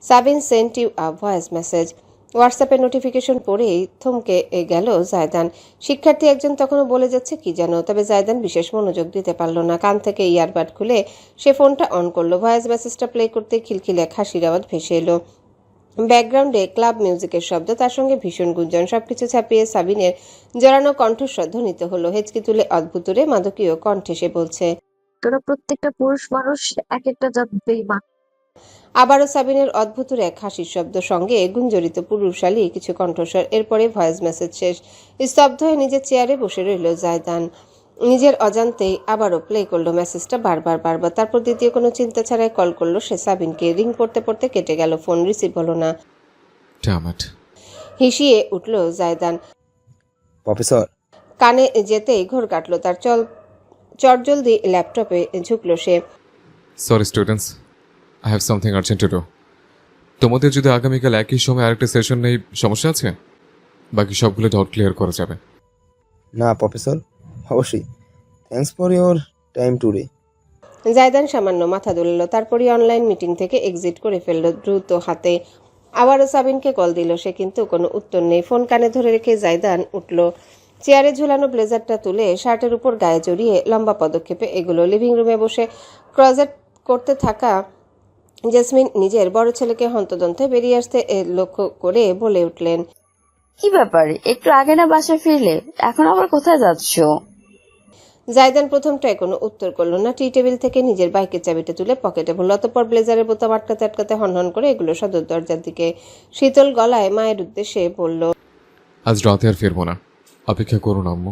Speaker 3: Sabin sent you a voice message. হোয়াটসঅ্যাপে নোটিফিকেশন পড়েই থমকে গেল জায়দান। শিক্ষার্থী একজন তখনও বলে যাচ্ছে কি যেন, তবে জায়দান বিশেষ মনোযোগ দিতে পারল না। কান থেকে ইয়ারবাড খুলে সে ফোনটা অন করলো। ভয়েস মেসেজটা প্লে করতে খিলখিলে এক হাসির আওয়াজ ভেসে এলো। ব্যাকগ্রাউন্ডে ক্লাব মিউজিকের শব্দ, তার সঙ্গে ভীষণ গুঞ্জন। সবকিছু ছাপিয়ে সাবিনের জড়ানো কণ্ঠস্বর ধ্বনিত হলো। হেঁচকি তুলে অদ্ভুতরে মাদকীয় কণ্ঠে সে বলছে,
Speaker 6: তোরা প্রত্যেকটা পুরুষ মানুষ এক একটা জাত বেইমান।
Speaker 3: আবারও সাবিনের অদ্ভুতরে এক হাসির শব্দ, সঙ্গে গুঞ্জরিত পুরুষালী কিছু কণ্ঠস্বর। এরপরে ভয়েস মেসেজ শেষ। স্তব্ধ হয়ে নিজের চেয়ারে বসে রইল জায়দান। নিজের অজান্তেই আবারও প্লে করলো মেসেজটা বারবার। তারপর দ্বিতীয় কোনো চিন্তা ছাড়াই কল করলো সে সাবিনকে। রিং পড়তে পড়তে কেটে গেল, ফোন রিসিভ হলো না।
Speaker 7: Damn it.
Speaker 3: হিসিয়ে উঠল জায়দান।
Speaker 8: প্রফেসর,
Speaker 3: কানে যেতেই ঘোর কাটলো তার। চটজলদি ল্যাপটপে ঝুঁকলো সে।
Speaker 7: Sorry students, I have something urgent to do. তোমাদের যদি আগামীকাল একই সময় আরেকটা সেশন নেই, সমস্যা আছে? বাকি সবগুলো ডাউট ক্লিয়ার করা যাবে।
Speaker 8: না প্রফেসর, অবশ্যই। Thanks for your time today.
Speaker 3: Zaidan সামান্য মাথা দুলল, তারপরই অনলাইন মিটিং থেকে এক্সিট করে ফেলল দ্রুত হাতে। আবারও সাবিনকে কল দিল সে, কিন্তু কোনো উত্তর নেই। ফোন কানে ধরে রেখে জায়দান উঠল। চেয়ারে ঝুলানো ব্লেজারটা তুলে শার্টের উপর গায়ে জড়িয়ে লম্বা পদক্ষেপে এগুলো। লিভিং রুমে বসে ক্রজেট করতে থাকা জেসমিন নিজের বড় ছেলেকে হন্তদন্তে বেরিয়ে আসতে লক্ষ্য করে বলে উঠলেন,
Speaker 2: কি ব্যাপার, একটু আগে না বাসায় ফিরলে, এখন আবার কোথায় যাচ্ছো?
Speaker 3: জায়দান প্রথমটায় কোনো উত্তর করল না। টি টেবিল থেকে নিজের বাইকের চাবিটা তুলে পকেটে ভরল। অতঃপর ব্লেজারের বোতাম আটকাতে আটকাতে হনহন করে এগুলো সদর দরজার দিকে। শীতল গলায় মায়ের উদ্দেশ্যে বলল,
Speaker 7: আজ রাতে আর ফিরবো না, অপেক্ষা করুন আম্মু।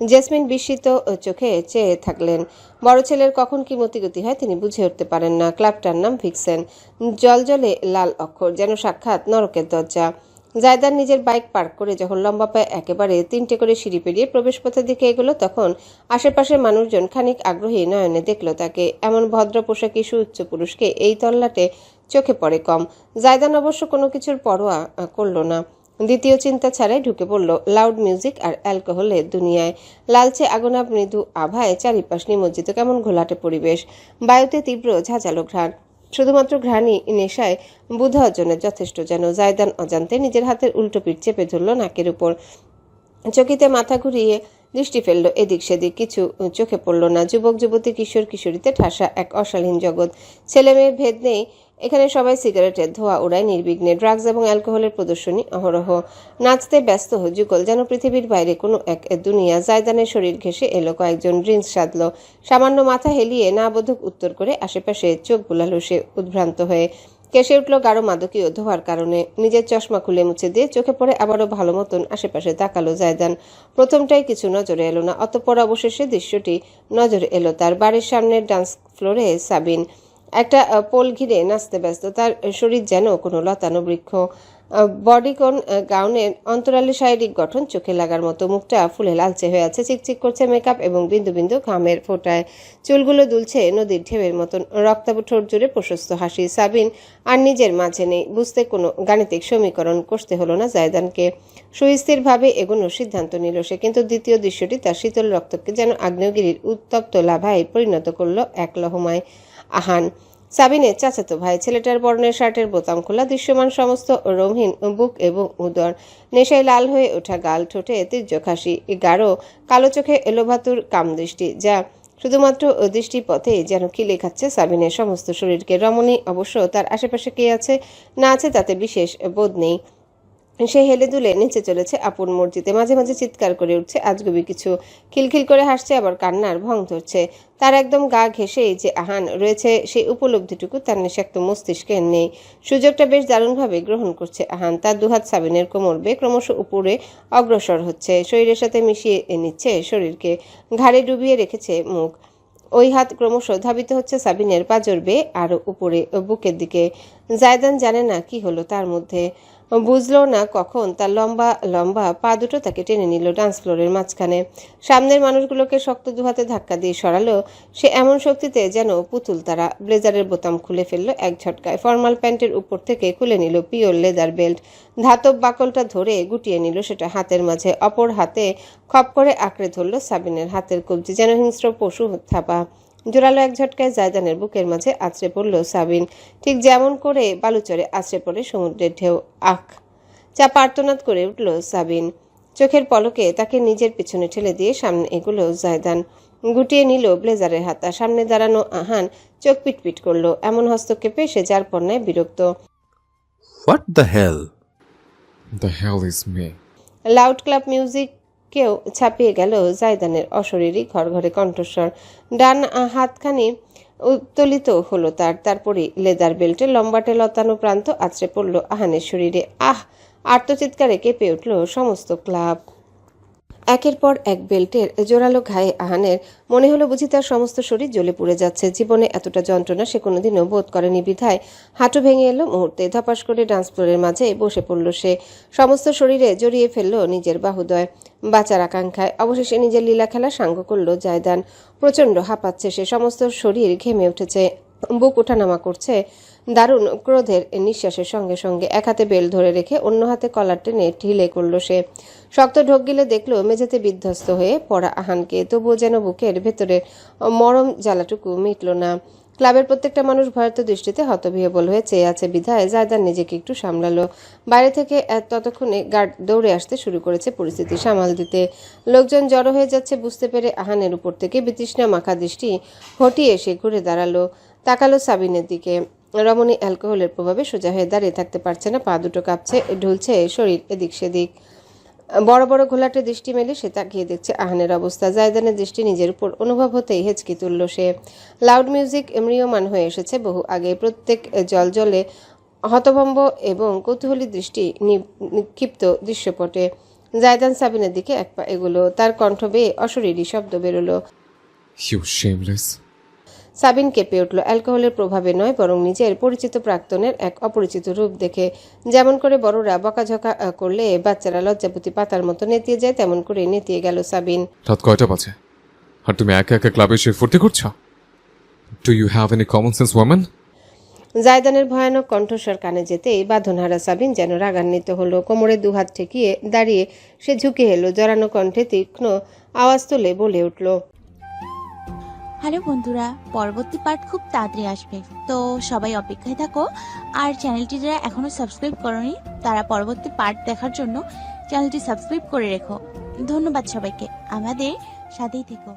Speaker 3: জেসমিন বিস্মিত চোখে চেয়ে থাকলেন। বড় ছেলের কখন কি মতিগতি হয় তিনি বুঝে উঠতে পারেন না। ক্লাবটার নাম ভিক্সেন, জলজলে লাল অক্ষর, যেন সাক্ষাৎ নরকের দরজা। জায়দান নিজের বাইক পার্ক করে যখন লম্বা পায়ে একেবারে 3টে করে সিঁড়ি পেরিয়ে প্রবেশপথের দিকে এগোলো, তখন আশেপাশের মানুষজন খানিক আগ্রহী নয়নে দেখল তাকে। এমন ভদ্র পোশাকি সুউচ্চ পুরুষকে এই তল্লাটে চোখে পড়ে কম। জায়দান অবশ্য কোনো কিছুর পরোয়া করল না। দ্বিতীয় চিন্তা ছাড়াই ঢুকে পড়ল লাউড মিউজিক আর অ্যালকোহলের দুনিয়ায়। লালচে আগুনা মৃদু আভায় চারিপাশ নিমজ্জিত কেমন ঘোলাটে পরিবেশ। বায়ুতে তীব্র ঝাঁঝালো ঘ্রাণ। শুধুমাত্র ঘ্রাণই নেশায় বুধ অর্জনের যথেষ্ট যেন। জায়দান অজান্তে নিজের হাতের উল্টো পিঠ চেপে ধরল নাকের উপর। চকিতে মাথা ঘুরিয়ে দৃষ্টি ফেলল এদিক সেদিক। কিছু চোখে পড়ল না। যুবক যুবতী, কিশোর কিশোরীতে ঠাসা এক অশালীন জগৎ। ছেলে মেয়ের ভেদ নেই এখানে, সবাই সিগারেটের ধোঁয়া ওড়ায় নির্বিঘ্নে। ড্রাগস এবং অ্যালকোহলের প্রদর্শনী অহরহ। নাচতে ব্যস্ত যুগল, যেন পৃথিবীর বাইরে কোনো এক দুনিয়া। জায়দানের শরীর ঘেঁষে এলো কয়েকজন, ড্রিঙ্কস সাধল। সামান্য মাথা হেলিয়ে না বোধক উত্তর করে আশেপাশে চোখ বুলালো সে উদ্ভ্রান্ত হয়ে। কেসে উঠল গাঢ় মাদকীয় ধোয়ার কারণে। নিজের চশমা খুলে মুছে দিয়ে চোখে পড়ে আবারও ভালো মতন আশেপাশে তাকালো জায়দান। প্রথমটাই কিছু নজরে এলো না, অতঃপর অবশেষে দৃশ্যটি নজরে এলো তার। বাড়ির সামনের ডান্স ফ্লোরে সাবিন একটা পোল ঘিরে নাচতে ব্যস্ত। তার শরীর যেন কোনো লতানো বৃক্ষ। বডিকন গাউনের অন্তরালে শারীরিক গঠন চোখে লাগার মতো। মুখটা ফুলে লালচে হয়ে আছে, চিকচিক করছে মেকআপ এবং বিন্দু বিন্দু ঘামের ফোঁটায়। চুলগুলো দুলছে নদীর ঢেউয়ের মতন। রক্তাভ ঠোঁট জুড়ে প্রশস্ত হাসি। সাবিন আর নিজের মাঝে নেই। বুঝতে কোনো গাণিতিক সমীকরণ কষতে হলো না জায়দানকে। সুস্থিরভাবে এগোনোর সিদ্ধান্ত নিল সে। কিন্তু দ্বিতীয় দৃশ্যটি তার শীতল রক্তকে যেন আগ্নেয়গিরির উত্তপ্ত লাভায় পরিণত করলো এক লহমায়। আহান, সাবিনের চাচাতো ভাই। ছেলেটার পরনের শার্টের বোতাম খোলা, দৃশ্যমান সমস্ত রঙহীন বুক এবং উদর। নেশায় লাল হয়ে ওঠা গাল, ঠোঁটে তির্যক হাসি, গাঢ় কালো চোখে এলোভাতুর কামদৃষ্টি, যা শুধুমাত্র দৃষ্টিপথে যেন খিলে খাচ্ছে সাবিনের সমস্ত শরীরকে। রমণী অবশ্য তার আশেপাশে কে আছে না আছে তাতে বিশেষ বোধ নেই। সে হেলে দুলে নিচে চলেছে আপন মর্জিতে। মাঝে মাঝে চিৎকার করে উঠছে আজগুবি কিছু। খিলখিল করে হাসছে, আবার কান্নার ভং ধরছে। তার একদম গা ঘেঁষেই যে আহান রয়েছে সেই উপলব্ধিটুকু তার নিঃশক্ত মস্তিষ্কে নেই। সুযোগটা বেশ দারুণভাবে গ্রহণ করছে আহান। তার দুহাত সাবিনের কোমর বেয়ে ক্রমশ উপরে অগ্রসর হচ্ছে, শরীরের সাথে মিশিয়ে নিচ্ছে শরীরকে। ঘাড়ে ডুবিয়ে রেখেছে মুখ। ওই হাত ক্রমশ ধাবিত হচ্ছে সাবিনের পাঁজর বেয়ে আরো উপরে বুকের দিকে। জায়দান জানে না কি হলো তার মধ্যে। বুঝলো না কখন তার লম্বা লম্বা পা দুটো তাকে টেনে নিল ডান্স ফ্লোরের মাঝখানে। সামনের মানুষগুলোকে শক্ত দুহাতে ধাক্কা দিয়ে সরালো সে এমন শক্তিতে যেন পুতুল তারা। ব্লেজারের বোতাম খুলে ফেললো এক ঝটকায়। ফর্মাল প্যান্টের উপর থেকে খুলে নিল পিওর লেদার বেল্ট। ধাতব বাকলটা ধরে গুটিয়ে নিল সেটা হাতের মাঝে। অপর হাতে খপ করে আঁকড়ে ধরল সাবিনের হাতের কবজি, যেন হিংস্র পশু থাপা। জোরালো এক ঝটকায় জায়দানের বুকের মাঝে আছড়ে পড়ল সাবিন, ঠিক যেমন করে বালুচরে আছড়ে পড়ে সমুদ্রের ঢেউ। আখ! চাপা আর্তনাদ করে উঠল সাবিন। চোখের পলকে তাকে নিজের পিছনে ঠেলে দিয়ে সামনে এগুলো জায়দান। গুটিয়ে নিল ব্লেজারের হাতা। সামনে দাঁড়ানো আহান চোখ পিটপিট করলো। এমন হস্তক্ষেপে সে যার পণ্যায় বিরক্ত।
Speaker 12: What the hell?
Speaker 7: The hell is me.
Speaker 3: Loud club মিউজিককেও ছাপিয়ে গেল জায়দানের অশরীরী ঘরঘরে কণ্ঠস্বর। ডান হাতখানি উত্তোলিত হলো তারপরই লেদার বেল্টের লম্বাটে লতানো প্রান্ত আছড়ে পড়ল আহানের শরীরে। আহ! আর্তচিৎকারে কেঁপে উঠল সমস্ত ক্লাব। একের পর এক বেল্টের জোরালো ঘায়ে আহানের মনে হলো বুঝি তার সমস্ত শরীর জ্বলে পুড়ে যাচ্ছে। জীবনে এতটা যন্ত্রণা সে কোনোদিনও বোধ করেনি বিধায় হাঁটু ভেঙে এলো মুহূর্তে। ধপাস করে ডান্স ফ্লোরের মাঝে বসে পড়ল সে। সমস্ত শরীরে জড়িয়ে ফেলল নিজের বাহুদয় বাঁচার আকাঙ্ক্ষায়। অবশেষে নিজের লীলা খেলা সাঙ্গ করল জায়দান। প্রচণ্ড হাঁপাচ্ছে সে, সমস্ত শরীর ঘেমে উঠেছে, বুক ওঠানামা করছে দারুণ ক্রোধের নিঃশ্বাসের সঙ্গে সঙ্গে। এক হাতে বেল ধরে রেখে অন্য হাতে কলার টেনে ঢিলে করল সে। শক্ত ঢোক গিলে দেখলো মেঝেতে বিধ্বস্ত হয়ে পড়া আহানকে। তবুও যেন বুকের ভেতরে মরম জ্বালাটুকু মিটল না। ক্লাবের প্রত্যেকটা মানুষ ভয়ার্ত দৃষ্টিতে হতবিহ্বল হয়ে চেয়ে আছে বিধায় জায়দান নিজেকে একটু সামলালো। বাইরে থেকে ততক্ষণে গার্ড দৌড়ে আসতে শুরু করেছে পরিস্থিতি সামাল দিতে। লোকজন জড়ো হয়ে যাচ্ছে বুঝতে পেরে আহানের উপর থেকে বিতৃষ্ণা মাখা দৃষ্টি হটিয়ে এসে ঘুরে দাঁড়ালো, তাকালো সাবিনের দিকে। রমণী অ্যালকোহলের প্রভাবে সোজা হয়ে দাঁড়িয়ে থাকতে পারছে না, পা দুটো কাঁপছে, ঢুলছে শরীর এদিক সেদিক। বড় বড় ঘোলাটে দৃষ্টি মেলে সে তাকিয়ে দেখছে আহানের অবস্থা। জায়দানের দৃষ্টি নিজের উপর অনুভব হতেই হেঁচকি তুলল সে। লাউড মিউজিক ম্রিয়মান হয়ে এসেছে বহু আগে। প্রত্যেক জলে হতভম্ব এবং কৌতূহলী দৃষ্টি নিক্ষিপ্ত দৃশ্যপটে। জায়দান সাবিনের দিকে এক পা এগুলো, তার কণ্ঠ বেয়ে অশরীরী শব্দ বেরোলো।
Speaker 7: You shameless.
Speaker 3: সাবিন কেঁপে উঠল, অ্যালকোহলের প্রভাবে নয় বরং নিজের পরিচিত প্রাক্তনের এক অপরিচিত রূপ দেখে। যেমন করে বড়রা বকাঝকা করলে বাচ্চারা লজ্জাপতি পাতার মতো নেতিয়ে যায়, তেমন করে নেতিয়ে গেল সাবিন।
Speaker 7: রাত কয়টা বাজে আর তুমি একা একা ক্লাবে এসে ফুর্তি করছো? Do you have any common sense women?
Speaker 3: জায়দানের ভয়ানক কণ্ঠস্বর কানে যেতেই বাঁধনহারা সাবিন যেন রাগান্বিত হলো। কোমরে দুহাত ঠেকিয়ে দাঁড়িয়ে সে ঝুঁকে এলো, জড়ানো কণ্ঠে তীক্ষ্ণ আওয়াজ তুলে বলে উঠল,
Speaker 14: হ্যালো বন্ধুরা, পরবর্তী পার্ট খুব তাড়াতাড়ি আসবে, তো সবাই অপেক্ষায় থাকো। আর চ্যানেলটি যারা এখনো সাবস্ক্রাইব করোনি তারা পরবর্তী পার্ট দেখার জন্য চ্যানেলটি সাবস্ক্রাইব করে রেখো। ধন্যবাদ সবাইকে, আমাদের সাথেই থেকো।